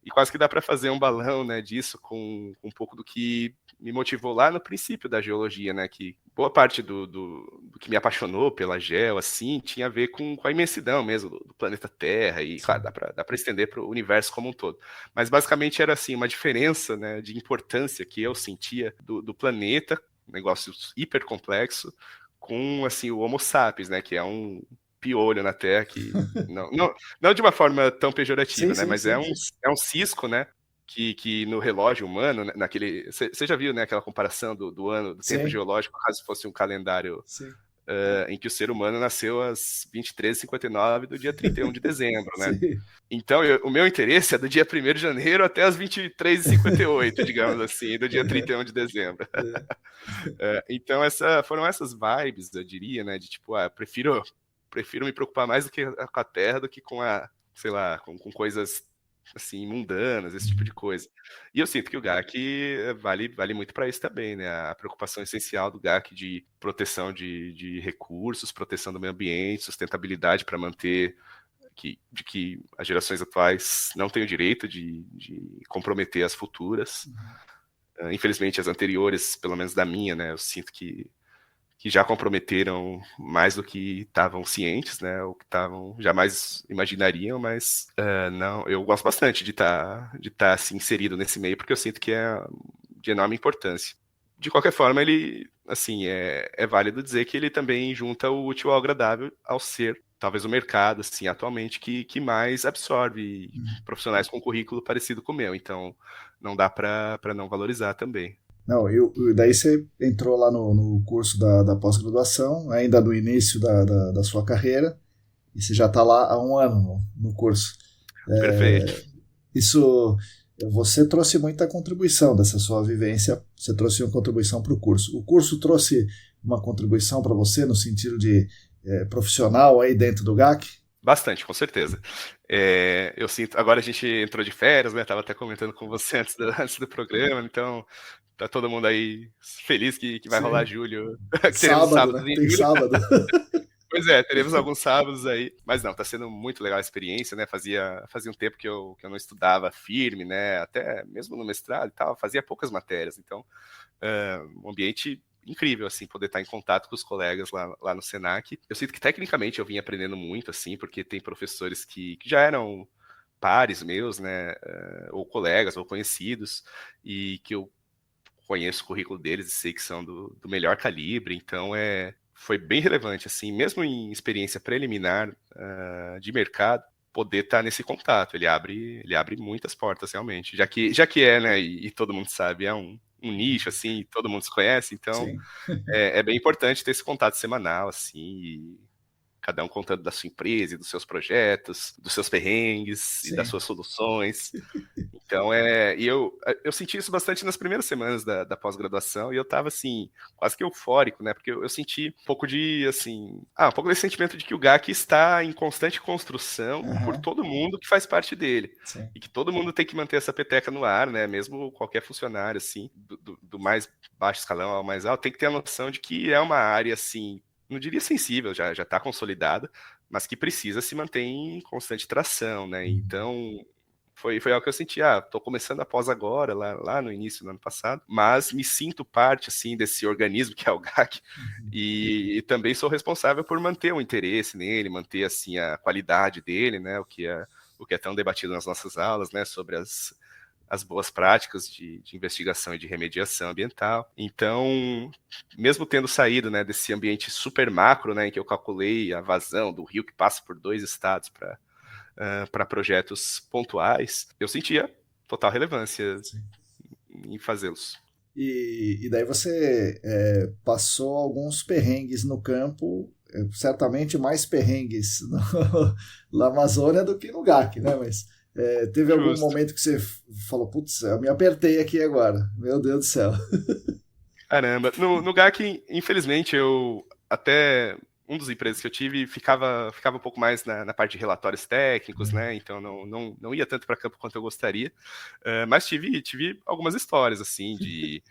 E quase que dá para fazer um balão, né, disso com um pouco do que me motivou lá no princípio da geologia, né, que boa parte do que me apaixonou pela geo, assim, tinha a ver com a imensidão mesmo do planeta Terra, e claro, dá para estender para o universo como um todo. Mas basicamente era assim, uma diferença, né, de importância que eu sentia do planeta, um negócio hiper complexo, com assim, o Homo sapiens, né, que é um piolho na Terra, que não de uma forma tão pejorativa, né? Mas é um cisco, né? Que no relógio humano, naquele. Você já viu, né, aquela comparação do ano, do tempo geológico, caso fosse um calendário em que o ser humano nasceu às 23h59 do dia 31 de dezembro, né? Então, o meu interesse é do dia 1º de janeiro até as 23h58, digamos assim, do dia 31 de dezembro. Então, foram essas vibes, eu diria, né? De tipo, prefiro me preocupar mais do que com a Terra do que com sei lá, com coisas assim, mundanas, esse tipo de coisa. E eu sinto que o GAC vale muito para isso também, né? A preocupação essencial do GAC de proteção de recursos, proteção do meio ambiente, sustentabilidade para manter de que as gerações atuais não têm o direito de comprometer as futuras. Infelizmente, as anteriores, pelo menos da minha, né? Eu sinto que já comprometeram mais do que estavam cientes, né, ou que jamais imaginariam, mas não, eu gosto bastante de estar assim, inserido nesse meio, porque eu sinto que é de enorme importância. De qualquer forma, ele, assim, é válido dizer que ele também junta o útil ao agradável ao ser, talvez, o mercado, assim, atualmente, que mais absorve profissionais com um currículo parecido com o meu, então não dá para não valorizar também. Não, daí você entrou lá no curso da pós-graduação, ainda no início da sua carreira, e você já está lá há um ano no curso. Perfeito. Você trouxe muita contribuição dessa sua vivência, você trouxe uma contribuição para o curso. O curso trouxe uma contribuição para você no sentido de profissional aí dentro do GAC? Bastante, com certeza. Eu sinto. Agora a gente entrou de férias, né? Tava até comentando com você antes do programa, então tá todo mundo aí feliz que vai rolar julho. Teremos sábado, né? Tem sábado. Pois teremos alguns sábados aí. Mas não, tá sendo muito legal a experiência, né? Fazia um tempo que eu não estudava firme, né? Até mesmo no mestrado e tal, fazia poucas matérias. Então, um ambiente incrível, assim, poder estar em contato com os colegas lá no Senac. Eu sinto que, tecnicamente, eu vim aprendendo muito, assim, porque tem professores que já eram pares meus, né, ou colegas, ou conhecidos, e que eu conheço o currículo deles e sei que são do melhor calibre, então foi bem relevante, assim, mesmo em experiência preliminar de mercado, poder estar nesse contato. Ele abre muitas portas, realmente, já que né, e todo mundo sabe, é um nicho, assim, todo mundo se conhece, então é bem importante ter esse contato semanal, assim, e cada um contando da sua empresa e dos seus projetos, dos seus perrengues e das suas soluções. Então, e eu senti isso bastante nas primeiras semanas da pós-graduação, e eu tava, assim, quase que eufórico, né, porque eu senti um pouco um pouco desse sentimento de que o GAC está em constante construção por todo mundo que faz parte dele. E que todo mundo tem que manter essa peteca no ar, né, mesmo qualquer funcionário, assim, do mais baixo escalão ao mais alto, tem que ter a noção de que é uma área, assim, não diria sensível, já está consolidada, mas que precisa se manter em constante tração, né? Então, foi algo que eu senti, tô começando a pós agora, lá no início do ano passado, mas me sinto parte, assim, desse organismo que é o GAC, e também sou responsável por manter o interesse nele, manter, assim, a qualidade dele, né? O que é tão debatido nas nossas aulas, né? Sobre as boas práticas de investigação e de remediação ambiental. Então, mesmo tendo saído, né, desse ambiente super macro, né, em que eu calculei a vazão do rio que passa por 2 estados para projetos pontuais, eu sentia total relevância em fazê-los. E daí você passou alguns perrengues no campo, certamente mais perrengues na Amazônia do que no GAC, né? Mas teve algum momento que você falou, putz, eu me apertei aqui agora, meu Deus do céu. Caramba, no GAC, infelizmente, eu até um dos empregos que eu tive ficava um pouco mais na parte de relatórios técnicos, né? Então não ia tanto para campo quanto eu gostaria. Mas tive algumas histórias, assim, de,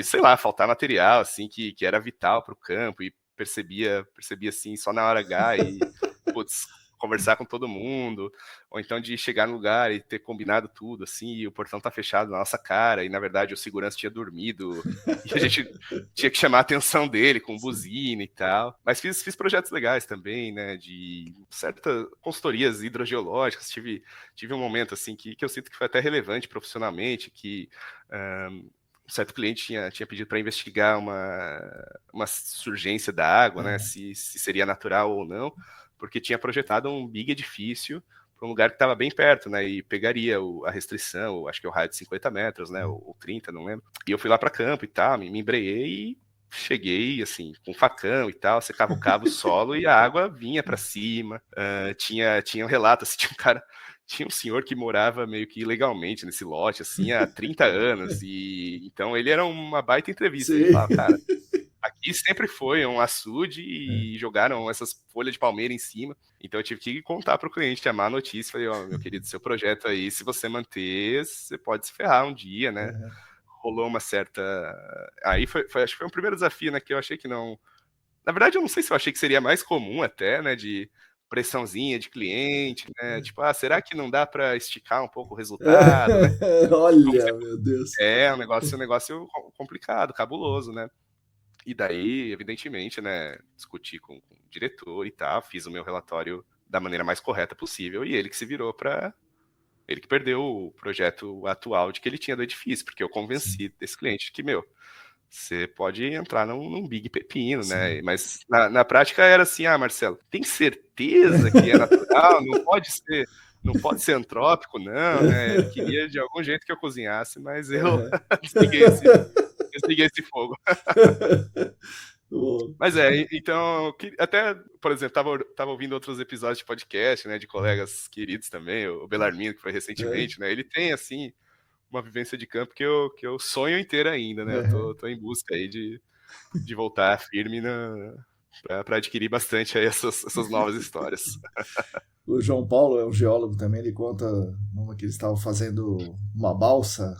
sei lá, faltar material, assim, que era vital para o campo, e percebia, assim, só na hora H, e, putz, conversar com todo mundo, ou então de chegar no lugar e ter combinado tudo, assim, e o portão tá fechado na nossa cara, e na verdade o segurança tinha dormido, e a gente tinha que chamar a atenção dele com buzina e tal. Mas fiz projetos legais também, né, de certas consultorias hidrogeológicas. Tive um momento, assim, que eu sinto que foi até relevante profissionalmente, que um certo cliente tinha pedido para investigar uma surgência da água, né, se seria natural ou não, porque tinha projetado um big edifício para um lugar que estava bem perto, né, e pegaria a restrição, acho que é o raio de 50 metros, né, ou 30, não lembro. E eu fui lá para campo e tal, me embreiei e cheguei, assim, com facão e tal, secava o cabo solo e a água vinha para cima. Tinha um relato, assim, tinha um senhor que morava meio que ilegalmente nesse lote, assim, há 30 anos, e então ele era uma baita entrevista. Sim. Ele falava, cara, aqui sempre foi um açude e jogaram essas folhas de palmeira em cima. Então eu tive que contar para o cliente, chamar a notícia. Falei, meu querido, seu projeto aí, se você manter, você pode se ferrar um dia, né? Rolou uma certa... Aí acho que foi um primeiro desafio, né? Que eu achei que não... Na verdade, eu não sei se eu achei que seria mais comum até, né? De pressãozinha de cliente, né? Tipo, será que não dá para esticar um pouco o resultado, né? Olha, meu Deus. Um negócio complicado, cabuloso, né? E daí, evidentemente, né, discuti com o diretor e tal, fiz o meu relatório da maneira mais correta possível, e ele que se virou para... Ele que perdeu o projeto atual de que ele tinha do edifício, porque eu convenci desse cliente que, você pode entrar num big pepino, né? Mas na prática era assim, Marcelo, tem certeza que é natural? Não pode ser antrópico, não, né? Ele queria de algum jeito que eu cozinhasse, mas eu desliguei esse fogo. Mas então, até, por exemplo, tava ouvindo outros episódios de podcast, né, de colegas queridos também, o Belarmino, que foi recentemente, né, ele tem, assim, uma vivência de campo que eu sonho inteiro ainda, né, eu tô em busca aí de voltar firme para adquirir bastante aí essas novas histórias. O João Paulo é um geólogo também, ele conta uma que eles estavam fazendo uma balsa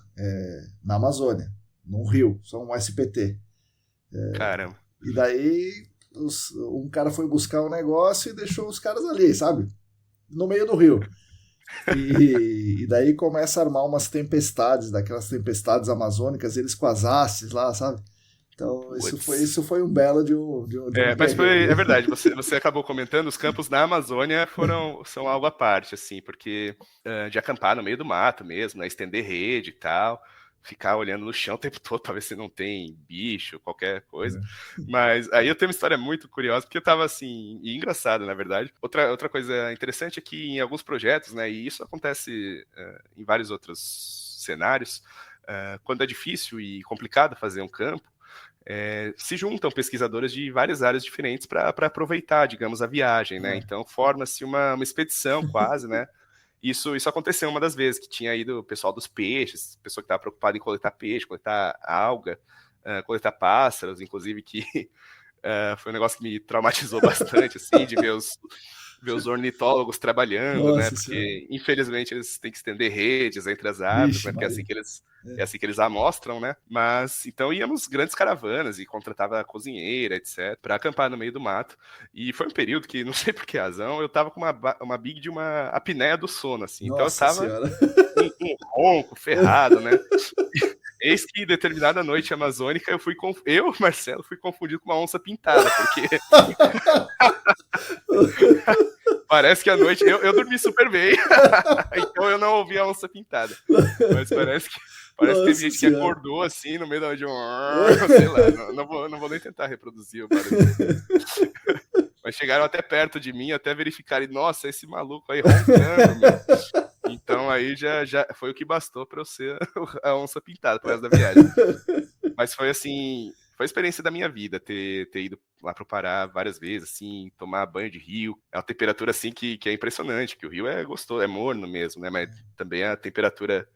na Amazônia, num rio, só um SPT. Caramba. E daí um cara foi buscar um negócio e deixou os caras ali, sabe? No meio do rio. E daí começa a armar umas tempestades, daquelas tempestades amazônicas, eles com as hastes lá, sabe? Então, isso foi um belo de um mas é verdade, você acabou comentando, os campos na Amazônia são algo à parte, assim, porque de acampar no meio do mato mesmo, né, estender rede e tal, ficar olhando no chão o tempo todo para ver se não tem bicho, qualquer coisa. Mas aí eu tenho uma história muito curiosa, porque eu tava assim, e engraçada, na verdade. Outra coisa interessante é que em alguns projetos, né, e isso acontece em vários outros cenários, quando é difícil e complicado fazer um campo, se juntam pesquisadores de várias áreas diferentes para aproveitar, digamos, a viagem, né? Então forma-se uma expedição quase, né? Isso aconteceu uma das vezes, que tinha ido o pessoal dos peixes, pessoa que estava preocupada em coletar peixe, coletar alga, coletar pássaros, inclusive, que foi um negócio que me traumatizou bastante, assim, de ver os ornitólogos trabalhando. Nossa, né? Porque, infelizmente, eles têm que estender redes entre as árvores, né? Porque é assim que eles amostram, né? Mas, então, íamos grandes caravanas e contratava cozinheira, etc., para acampar no meio do mato. E foi um período que, não sei por que razão, eu tava com uma big de uma apneia do sono, assim. Nossa, então, eu tava um ronco, ferrado, né? Eis que, determinada noite amazônica, eu, Marcelo, fui confundido com uma onça pintada, porque... Parece que à noite eu dormi super bem, então eu não ouvi a onça pintada. Mas parece que teve gente que acordou assim no meio de sei lá, não vou nem tentar reproduzir o barulho. Mas chegaram até perto de mim, até verificarem, nossa, esse maluco aí roncando, meu. Então aí já foi o que bastou para eu ser a onça pintada pro resto da viagem. Mas foi assim, foi a experiência da minha vida ter ido lá pro Pará várias vezes, assim, tomar banho de rio. É uma temperatura assim que é impressionante, que o rio é gostoso, é morno mesmo, né? Mas também a temperatura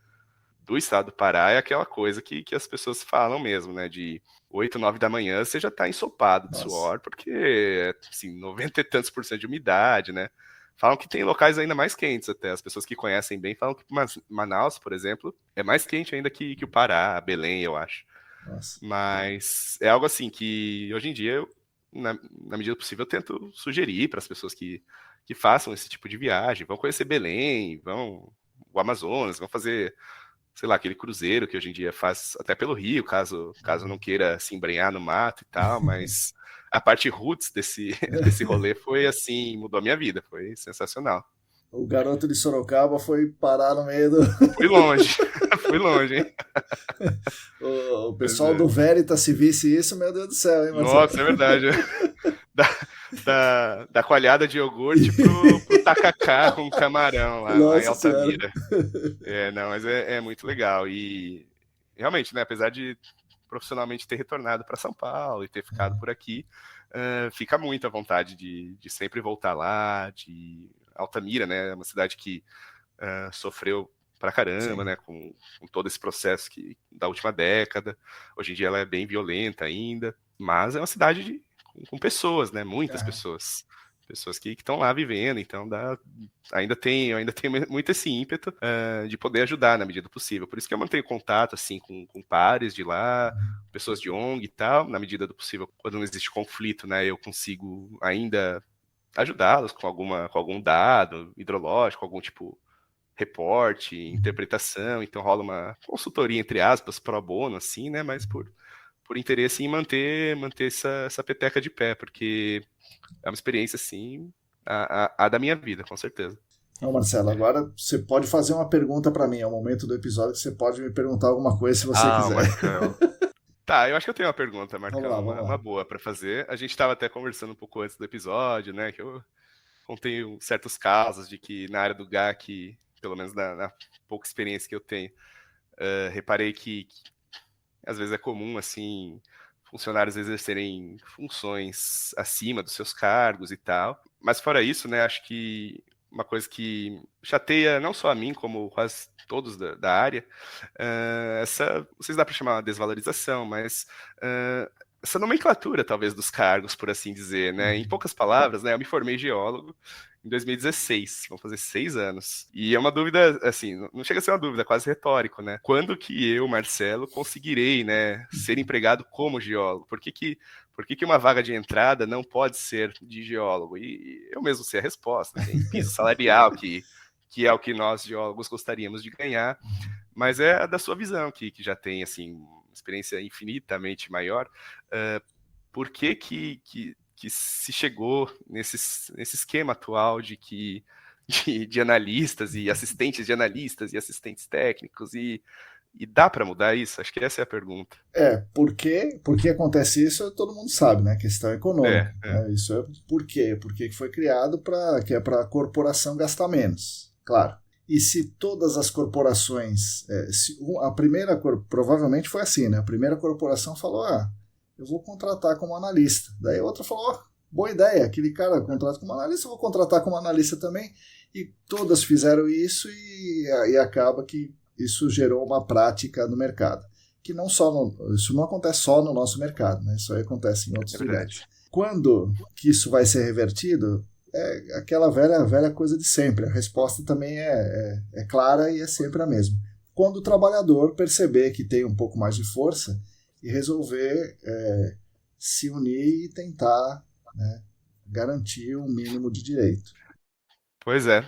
do estado do Pará é aquela coisa que as pessoas falam mesmo, né? De 8, 9 da manhã você já tá ensopado de suor, porque, assim, 90 e tantos % de umidade, né? Falam que tem locais ainda mais quentes até. As pessoas que conhecem bem falam que Manaus, por exemplo, é mais quente ainda que o Pará, Belém, eu acho. Nossa. Mas é algo assim que, hoje em dia, eu, na medida possível, eu tento sugerir para as pessoas que façam esse tipo de viagem. Vão conhecer Belém, vão o Amazonas, vão fazer, sei lá, aquele cruzeiro que hoje em dia faz até pelo Rio, caso não queira se embrenhar no mato e tal, mas a parte roots desse rolê foi assim, mudou a minha vida, foi sensacional. O garoto de Sorocaba foi parar no meio do... Fui longe, hein? O pessoal do Veritas, se visse isso, meu Deus do céu, hein, Marcelo? Nossa, é verdade. Da coalhada de iogurte pro tacacá com camarão lá em Altamira. Não, mas é muito legal. E realmente, né, apesar de profissionalmente ter retornado para São Paulo e ter ficado por aqui, fica muito à vontade de sempre voltar lá, de Altamira, né, é uma cidade que sofreu pra caramba, né, com todo esse processo da última década. Hoje em dia ela é bem violenta ainda, mas é uma cidade com pessoas, né, muitas pessoas que estão lá vivendo, então ainda tem muito esse ímpeto de poder ajudar na medida do possível. Por isso que eu mantenho contato assim com pares de lá, pessoas de ONG e tal, na medida do possível, quando não existe conflito, né, eu consigo ainda ajudá-los com algum dado hidrológico, algum tipo reporte, interpretação, então rola uma consultoria, entre aspas, pro bono, assim, né, mas por interesse em manter essa peteca de pé, porque é uma experiência, assim, a da minha vida, com certeza. Não, Marcelo, agora você pode fazer uma pergunta para mim, é o momento do episódio que você pode me perguntar alguma coisa se você quiser. Marcão. Tá, eu acho que eu tenho uma pergunta, Marcão, vamos lá. Uma boa para fazer. A gente estava até conversando um pouco antes do episódio, né, que eu contei certos casos de que na área do GAC, pelo menos na pouca experiência que eu tenho, reparei que às vezes é comum, assim, funcionários exercerem funções acima dos seus cargos e tal. Mas fora isso, né, acho que uma coisa que chateia não só a mim, como quase todos da área, não sei se dá para chamar uma desvalorização, mas essa nomenclatura, talvez, dos cargos, por assim dizer, né? Em poucas palavras, né, eu me formei geólogo em 2016, vão fazer 6 anos. E é uma dúvida, assim, não chega a ser uma dúvida, quase retórico, né? Quando que eu, Marcelo, conseguirei, né, ser empregado como geólogo? Por que uma vaga de entrada não pode ser de geólogo? E eu mesmo sei a resposta, tem piso salarial, que é o que nós, geólogos, gostaríamos de ganhar, mas é a da sua visão, que já tem, assim, experiência infinitamente maior. Por que se chegou nesse esquema atual de analistas e assistentes de analistas e assistentes técnicos e dá para mudar isso? Acho que essa é a pergunta. Por que acontece isso, todo mundo sabe, né? Questão econômica. Né? Isso é por quê? Porque foi criado para a corporação gastar menos, claro. E se todas as corporações... a primeira, provavelmente foi assim, né? A primeira corporação falou, eu vou contratar como analista. Daí a outra falou, boa ideia, aquele cara contrata como analista, eu vou contratar como analista também. E todas fizeram isso e acaba que isso gerou uma prática no mercado. Que isso não acontece só no nosso mercado, né? Isso aí acontece em outros lugares. Quando que isso vai ser revertido? É aquela velha coisa de sempre. A resposta também é clara e é sempre a mesma. Quando o trabalhador perceber que tem um pouco mais de força e resolver se unir e tentar, né, garantir um mínimo de direito. Pois é.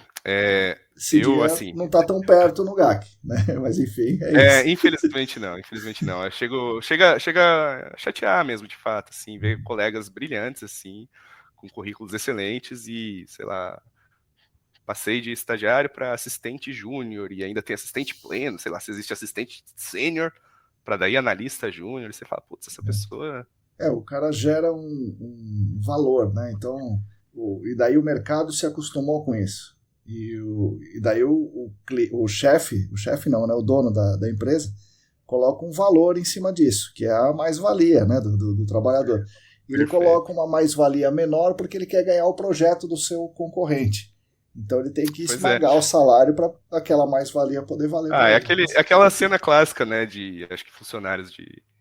Esse dia assim, não está tão perto no GAC, né? Mas enfim, é isso. Infelizmente não. Chega a chatear mesmo, de fato, assim, ver colegas brilhantes, assim, com currículos excelentes e, sei lá, passei de estagiário para assistente júnior e ainda tem assistente pleno, sei lá, se existe assistente sênior para daí analista júnior, e você fala, putz, essa pessoa... o cara gera um valor, né? Então, e daí o mercado se acostumou com isso. E daí o chefe não, né? O dono da empresa coloca um valor em cima disso, que é a mais-valia, né, do trabalhador. E ele coloca uma mais-valia menor porque ele quer ganhar o projeto do seu concorrente. Então ele tem que esmagar o salário para aquela mais-valia poder valer. Aquela cena clássica, né, de, acho que funcionários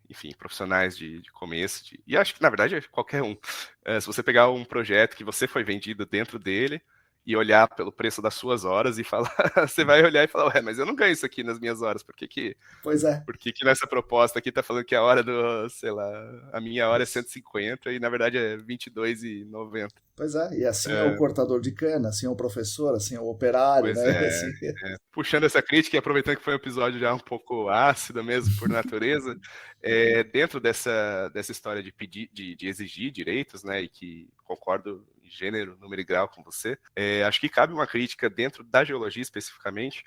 enfim, profissionais de começo, e acho que, na verdade, qualquer um. Se você pegar um projeto que você foi vendido dentro dele, e olhar pelo preço das suas horas e falar, você vai olhar e falar, mas eu não ganho isso aqui nas minhas horas, por que pois é. Por que nessa proposta aqui tá falando que a hora sei lá, a minha hora é 150 e na verdade é 22,90. Pois é, e assim é o cortador de cana, assim é o professor, assim é o operário, pois né? Assim... Puxando essa crítica e aproveitando que foi um episódio já um pouco ácido mesmo por natureza, dentro dessa história de pedir, de exigir direitos, né, e que concordo em gênero, número e grau com você, acho que cabe uma crítica dentro da geologia especificamente,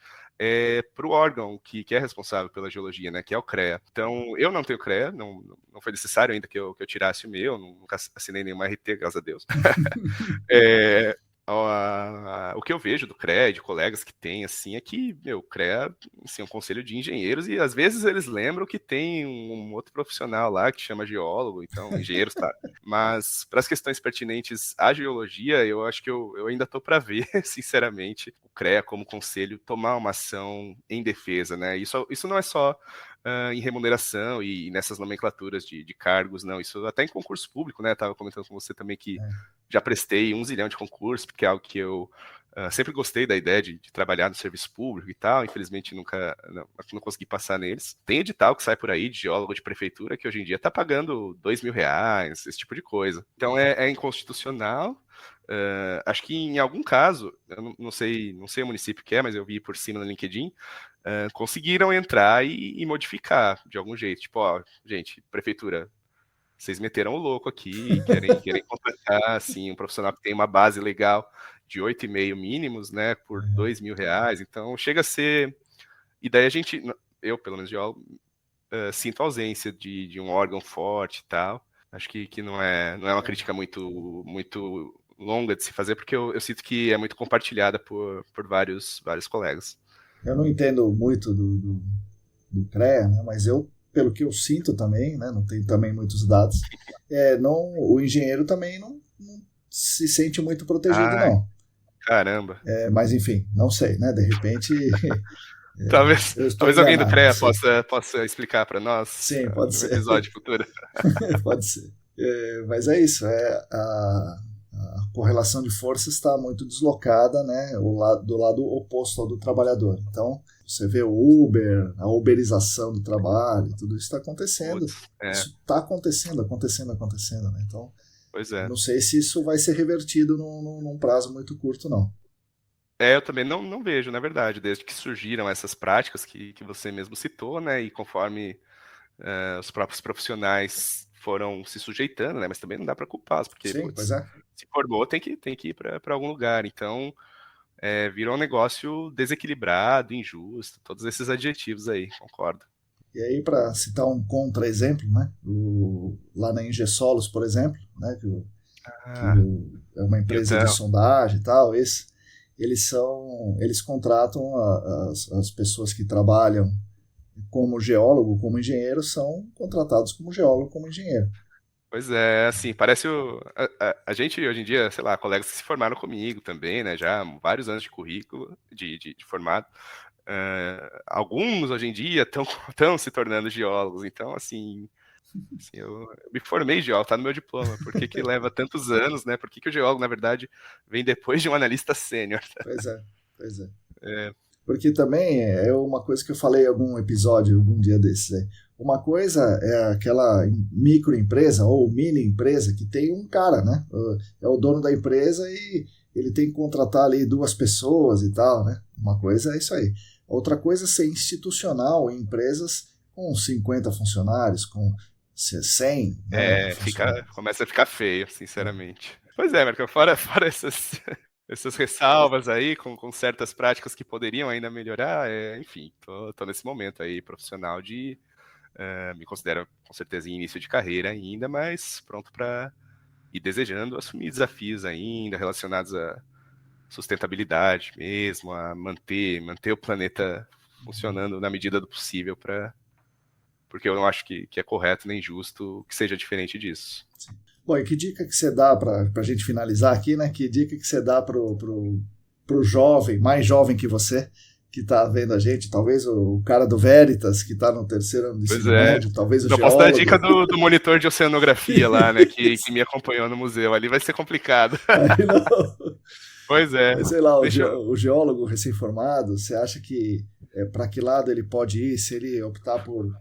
para o órgão que é responsável pela geologia, né, que é o CREA. Então, eu não tenho CREA, não foi necessário ainda que eu tirasse o meu, nunca assinei nenhuma RT, graças a Deus. O que eu vejo do CREA, de colegas que tem, assim, é que, o CREA, assim, é um conselho de engenheiros e às vezes eles lembram que tem um outro profissional lá que chama geólogo, então, engenheiros, tá. Mas, para as questões pertinentes à geologia, eu acho que eu ainda tô para ver, sinceramente, o CREA como conselho tomar uma ação em defesa, né? Isso não é só em remuneração e nessas nomenclaturas de cargos, não. Isso até em concurso público, né? Estava comentando com você também que já prestei 1 zilhão de concursos, porque é algo que eu sempre gostei da ideia de trabalhar no serviço público e tal. Infelizmente, nunca não consegui passar neles. Tem edital que sai por aí de geólogo de prefeitura que hoje em dia está pagando R$2.000, esse tipo de coisa. Então, é inconstitucional. Acho que em algum caso, eu não sei o município que é, mas eu vi por cima no LinkedIn, conseguiram entrar e modificar de algum jeito. Tipo, ó, gente, prefeitura, vocês meteram o louco aqui e querem contratar assim, um profissional que tem uma base legal de 8,5 mínimos, né, por R$2.000. Então, chega a ser... E daí eu, pelo menos, sinto a ausência de um órgão forte e tal. Acho que não é uma crítica muito longa de se fazer, porque eu sinto que é muito compartilhada por vários colegas. Eu não entendo muito do CREA, né, mas pelo que eu sinto também, né, não tenho também muitos dados, o engenheiro também não se sente muito protegido, não. Caramba. Mas enfim, não sei, né, de repente... Talvez alguém do CREA possa explicar para nós. Sim, pode ser. No episódio futuro. Pode ser. Mas é isso, a correlação de forças está muito deslocada, né, do lado oposto ao do trabalhador. Então, você vê o Uber, a uberização do trabalho, tudo isso está acontecendo. Isso está acontecendo, né? Então, pois é. Não sei se isso vai ser revertido num prazo muito curto, não. Eu também não vejo, na verdade, desde que surgiram essas práticas que você mesmo citou, né, e conforme os próprios profissionais foram se sujeitando, né, mas também não dá para culpá-los, porque Sim, pois se formou tem que ir para algum lugar, então virou um negócio desequilibrado, injusto, todos esses adjetivos aí, concordo. E aí, para citar um contra-exemplo, né, lá na Ingessolos, por exemplo, né, que é uma empresa de sondagem e tal, eles contratam as pessoas que trabalham como geólogo, como engenheiro, são contratados como geólogo, como engenheiro. Pois é, assim, parece a gente hoje em dia, sei lá, colegas que se formaram comigo também, né, já vários anos de currículo, de formado, alguns hoje em dia estão se tornando geólogos, então, assim, eu me formei geólogo, tá no meu diploma, por que leva tantos anos, né, por que o geólogo, na verdade, vem depois de um analista sênior? Pois é. Porque também é uma coisa que eu falei em algum episódio, algum dia desses aí. Uma coisa é aquela microempresa ou mini empresa que tem um cara, né? É o dono da empresa e ele tem que contratar ali 2 pessoas e tal, né? Uma coisa é isso aí. Outra coisa é ser institucional em empresas com 50 funcionários, com 100, né? Começa a ficar feio, sinceramente. Pois é, Marco, fora essas ressalvas aí, com certas práticas que poderiam ainda melhorar, enfim, tô nesse momento aí profissional me considero com certeza em início de carreira ainda, mas pronto para ir desejando assumir desafios ainda relacionados à sustentabilidade mesmo, a manter o planeta funcionando na medida do possível, porque eu não acho que é correto nem justo que seja diferente disso. Sim. Bom, e que dica que você dá para a gente finalizar aqui, né? Que dica que você dá pro pro jovem, mais jovem que você, que está vendo a gente, talvez o cara do Veritas, que está no terceiro ano de ensino médio, talvez o eu geólogo. Posso dar a dica do monitor de oceanografia lá, né, que me acompanhou no museu. Ali vai ser complicado. Aí não. Pois é. Mas, sei lá, o geólogo recém-formado, você acha que para que lado ele pode ir se ele optar por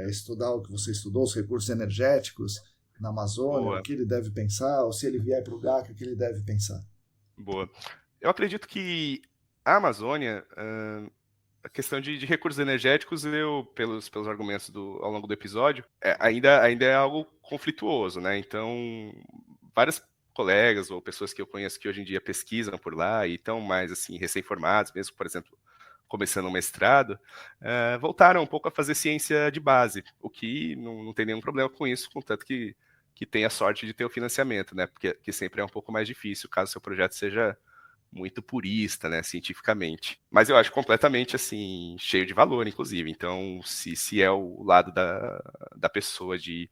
estudar o que você estudou, os recursos energéticos na Amazônia, Boa. O que ele deve pensar, ou se ele vier para o GAC, o que ele deve pensar? Boa. Eu acredito que a Amazônia, a questão de recursos energéticos, pelos argumentos ao longo do episódio, ainda é algo conflituoso, né? Então, vários colegas ou pessoas que eu conheço que hoje em dia pesquisam por lá e estão mais assim recém-formados, mesmo, por exemplo, começando um mestrado, voltaram um pouco a fazer ciência de base, o que não tem nenhum problema com isso, contanto que tem a sorte de ter o financiamento, né? Porque sempre é um pouco mais difícil, caso seu projeto seja muito purista, né, cientificamente. Mas eu acho completamente, assim, cheio de valor, inclusive. Então, se é o lado da pessoa de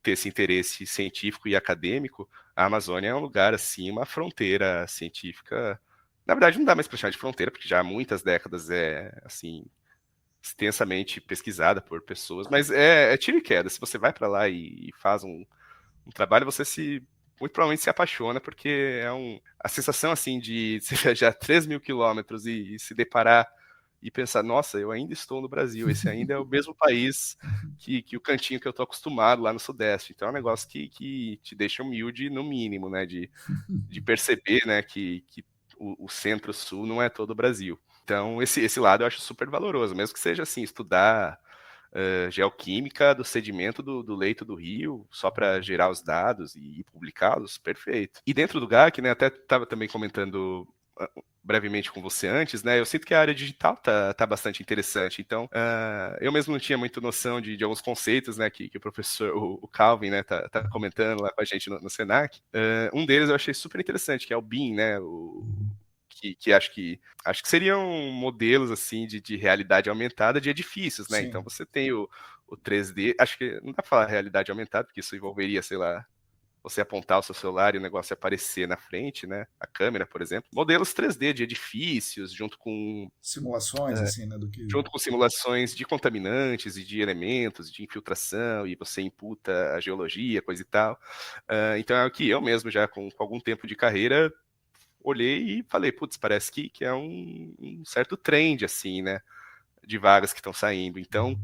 ter esse interesse científico e acadêmico, a Amazônia é um lugar, assim, uma fronteira científica. Na verdade, não dá mais para chamar de fronteira, porque já há muitas décadas assim, extensamente pesquisada por pessoas, mas é tiro e queda. Se você vai para lá e faz um trabalho, você muito provavelmente se apaixona, porque a sensação, assim, de você viajar 3.000 quilômetros e se deparar e pensar, nossa, eu ainda estou no Brasil, esse ainda é o mesmo país que o cantinho que eu estou acostumado lá no Sudeste. Então é um negócio que te deixa humilde, no mínimo, né, de perceber, né, que o Centro-Sul não é todo o Brasil. Então esse lado eu acho super valoroso, mesmo que seja assim, estudar geoquímica do sedimento do leito do rio, só para gerar os dados e publicá-los, perfeito. E dentro do GAC, né, até estava também comentando brevemente com você antes, né, eu sinto que a área digital tá bastante interessante. Então, eu mesmo não tinha muita noção de alguns conceitos, né, que o professor, o Calvin, né, tá comentando lá com a gente no Senac. Um deles eu achei super interessante, que é o BIM, né, que acho que seriam modelos, assim, de realidade aumentada de edifícios, né? Sim. Então você tem o 3D, acho que não dá pra falar realidade aumentada, porque isso envolveria, sei lá, você apontar o seu celular e o negócio aparecer na frente, né? A câmera, por exemplo. Modelos 3D de edifícios, junto com simulações, assim, né? Junto com simulações de contaminantes e de elementos, de infiltração, e você imputa a geologia, coisa e tal. Então é o que eu mesmo, já com algum tempo de carreira, olhei e falei, putz, parece que é um certo trend, assim, né, de vagas que estão saindo. Então,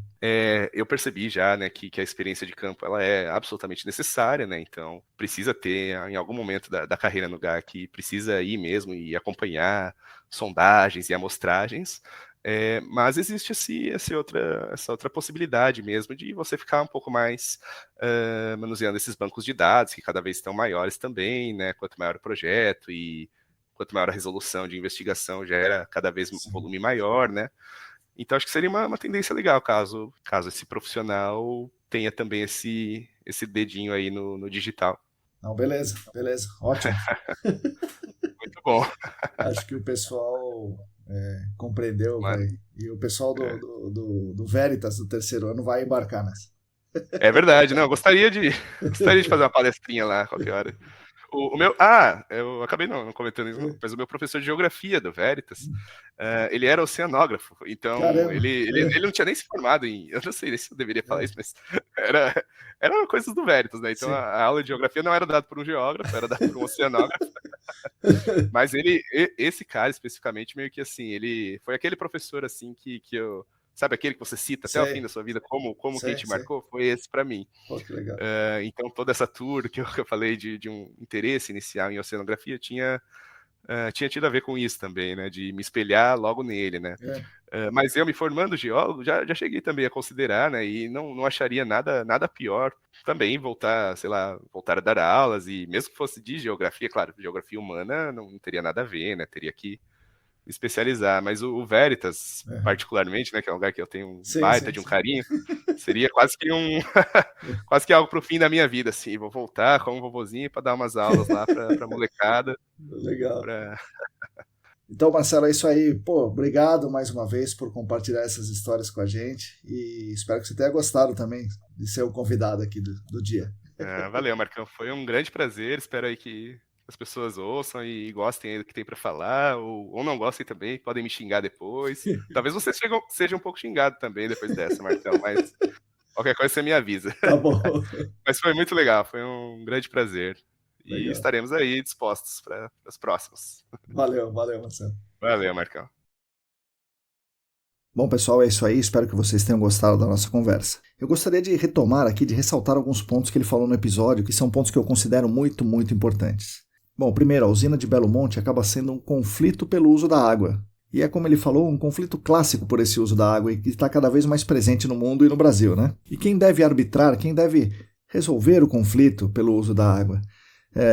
eu percebi já, né, que a experiência de campo, ela é absolutamente necessária, né, então precisa ter, em algum momento da carreira no GAC, precisa ir mesmo e acompanhar sondagens e amostragens, mas existe essa outra possibilidade mesmo de você ficar um pouco mais manuseando esses bancos de dados, que cada vez estão maiores também, né, quanto maior o projeto e quanto maior a resolução de investigação, gera cada vez um volume maior, né? Então acho que seria uma tendência legal, caso esse profissional tenha também esse dedinho aí no digital. Não, beleza, ótimo. Muito bom. Acho que o pessoal compreendeu, e o pessoal do Veritas do terceiro ano vai embarcar nessa. É verdade, não, eu gostaria de fazer uma palestrinha lá, qualquer hora. O meu. Eu acabei não comentando isso, mas o meu professor de geografia do Veritas, ele era oceanógrafo, então ele não tinha nem se formado em. Eu não sei nem se eu deveria falar isso, mas eram coisas do Veritas, né? Então a aula de geografia não era dada por um geógrafo, era dada por um oceanógrafo. Mas esse cara especificamente, meio que assim, ele foi aquele professor assim que eu. Sabe aquele que você cita até o fim da sua vida, como quem te marcou? Foi esse para mim. Pô, que legal. Então, toda essa tour que eu falei de um interesse inicial em oceanografia tinha tido a ver com isso também, né? De me espelhar logo nele, né? Mas eu, me formando geólogo, já cheguei também a considerar, né? E não acharia nada pior também voltar a dar aulas, e mesmo que fosse de geografia, claro, geografia humana não teria nada a ver, né? Teria que especializar, mas o Veritas, particularmente, né, que é um lugar que eu tenho um baita de um carinho, seria quase que quase que algo pro fim da minha vida, assim, vou voltar como vovozinho para dar umas aulas lá pra molecada. Legal. Então, Marcelo, é isso aí. Pô, obrigado mais uma vez por compartilhar essas histórias com a gente, e espero que você tenha gostado também de ser o convidado aqui do dia. Valeu, Marcão, foi um grande prazer, espero aí que as pessoas ouçam e gostem do que tem para falar, ou não gostem também, podem me xingar depois. Talvez você seja um pouco xingado também depois dessa, Marcelo, mas qualquer coisa você me avisa. Tá bom. Mas foi muito legal, foi um grande prazer. E Legal. estaremos aí dispostos para as próximas. Valeu, Marcelo. Valeu, Marcão. Bom, pessoal, é isso aí. Espero que vocês tenham gostado da nossa conversa. Eu gostaria de retomar aqui, de ressaltar alguns pontos que ele falou no episódio, que são pontos que eu considero muito, muito importantes. Bom, primeiro, a usina de Belo Monte acaba sendo um conflito pelo uso da água. E é, como ele falou, um conflito clássico por esse uso da água e que está cada vez mais presente no mundo e no Brasil, né? E quem deve arbitrar, quem deve resolver o conflito pelo uso da água,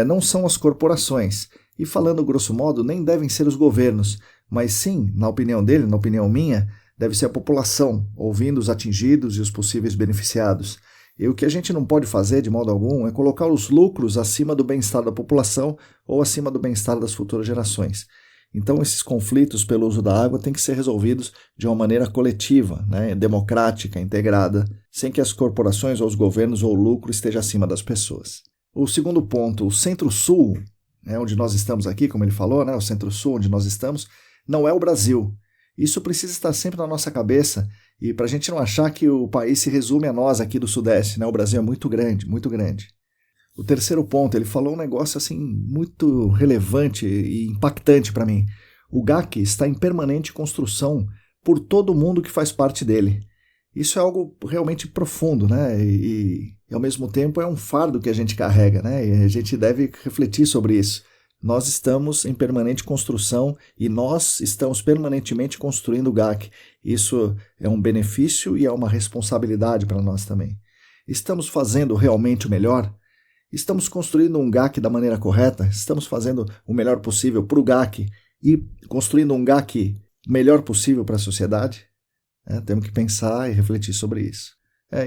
não são as corporações. E falando grosso modo, nem devem ser os governos, mas sim, na opinião dele, na opinião minha, deve ser a população, ouvindo os atingidos e os possíveis beneficiados. E o que a gente não pode fazer, de modo algum, é colocar os lucros acima do bem-estar da população ou acima do bem-estar das futuras gerações. Então, esses conflitos pelo uso da água têm que ser resolvidos de uma maneira coletiva, né, democrática, integrada, sem que as corporações ou os governos ou o lucro esteja acima das pessoas. O segundo ponto, o Centro-Sul, onde nós estamos aqui, como ele falou, o Centro-Sul, onde nós estamos, não é o Brasil. Isso precisa estar sempre na nossa cabeça e para a gente não achar que o país se resume a nós aqui do Sudeste. O Brasil é muito grande, muito grande. O terceiro ponto, ele falou um negócio assim muito relevante e impactante para mim. O GAC está em permanente construção por todo mundo que faz parte dele. Isso é algo realmente profundo, né? E ao mesmo tempo é um fardo que a gente carrega, né? E a gente deve refletir sobre isso. Nós estamos em permanente construção e nós estamos permanentemente construindo o GAC. Isso é um benefício e é uma responsabilidade para nós também. Estamos fazendo realmente o melhor? Estamos construindo um GAC da maneira correta? Estamos fazendo o melhor possível para o GAC e construindo um GAC melhor possível para a sociedade? Temos que pensar e refletir sobre isso.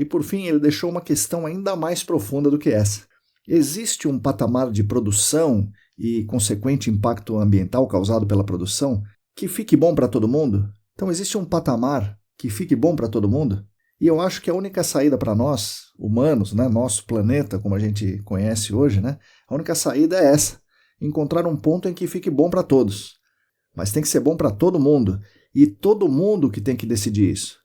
E por fim, ele deixou uma questão ainda mais profunda do que essa. Existe um patamar de produção e consequente impacto ambiental causado pela produção que fique bom para todo mundo? Então existe um patamar que fique bom para todo mundo? E eu acho que a única saída para nós, humanos, nosso planeta, como a gente conhece hoje, a única saída é essa, encontrar um ponto em que fique bom para todos. Mas tem que ser bom para todo mundo, e todo mundo que tem que decidir isso.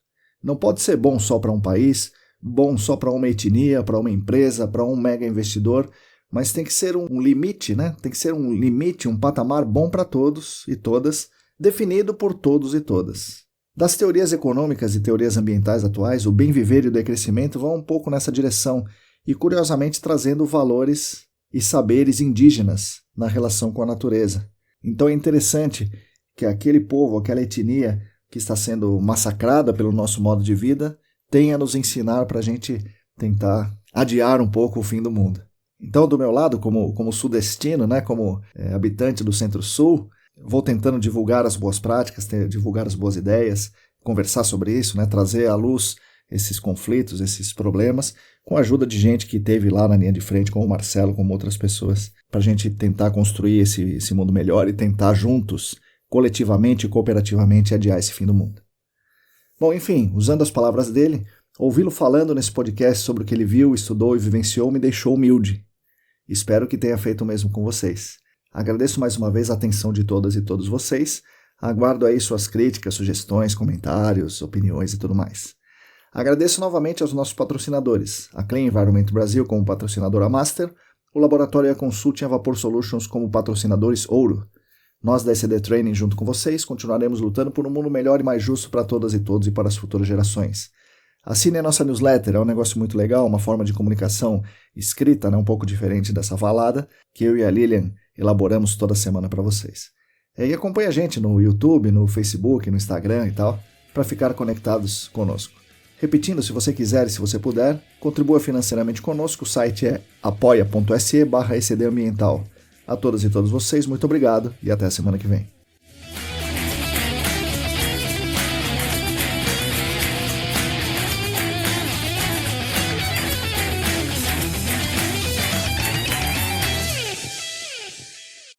Não pode ser bom só para um país, bom só para uma etnia, para uma empresa, para um mega investidor, mas tem que ser um limite, Tem que ser um limite, um patamar bom para todos e todas, definido por todos e todas. Das teorias econômicas e teorias ambientais atuais, o bem viver e o decrescimento vão um pouco nessa direção e, curiosamente, trazendo valores e saberes indígenas na relação com a natureza. Então é interessante que aquele povo, aquela etnia que está sendo massacrada pelo nosso modo de vida, tenha a nos ensinar para a gente tentar adiar um pouco o fim do mundo. Então, do meu lado, como sudestino, como habitante do Centro-Sul, vou tentando divulgar as boas práticas, divulgar as boas ideias, conversar sobre isso, trazer à luz esses conflitos, esses problemas, com a ajuda de gente que esteve lá na linha de frente, como o Marcelo, como outras pessoas, para a gente tentar construir esse mundo melhor e tentar juntos, coletivamente e cooperativamente, adiar esse fim do mundo. Bom, enfim, usando as palavras dele, ouvi-lo falando nesse podcast sobre o que ele viu, estudou e vivenciou me deixou humilde. Espero que tenha feito o mesmo com vocês. Agradeço mais uma vez a atenção de todas e todos vocês. Aguardo aí suas críticas, sugestões, comentários, opiniões e tudo mais. Agradeço novamente aos nossos patrocinadores, a Clean Environment Brasil como patrocinadora Master, o Laboratório e a Consulting a Vapor Solutions como patrocinadores Ouro. Nós da ECD Training, junto com vocês, continuaremos lutando por um mundo melhor e mais justo para todas e todos e para as futuras gerações. Assine a nossa newsletter, é um negócio muito legal, uma forma de comunicação escrita, um pouco diferente dessa falada, que eu e a Lilian elaboramos toda semana para vocês. E acompanhe a gente no YouTube, no Facebook, no Instagram e tal, para ficar conectados conosco. Repetindo, se você quiser e se você puder, contribua financeiramente conosco, o site é apoia.se/ECDambiental. A todas e todos vocês, muito obrigado e até a semana que vem.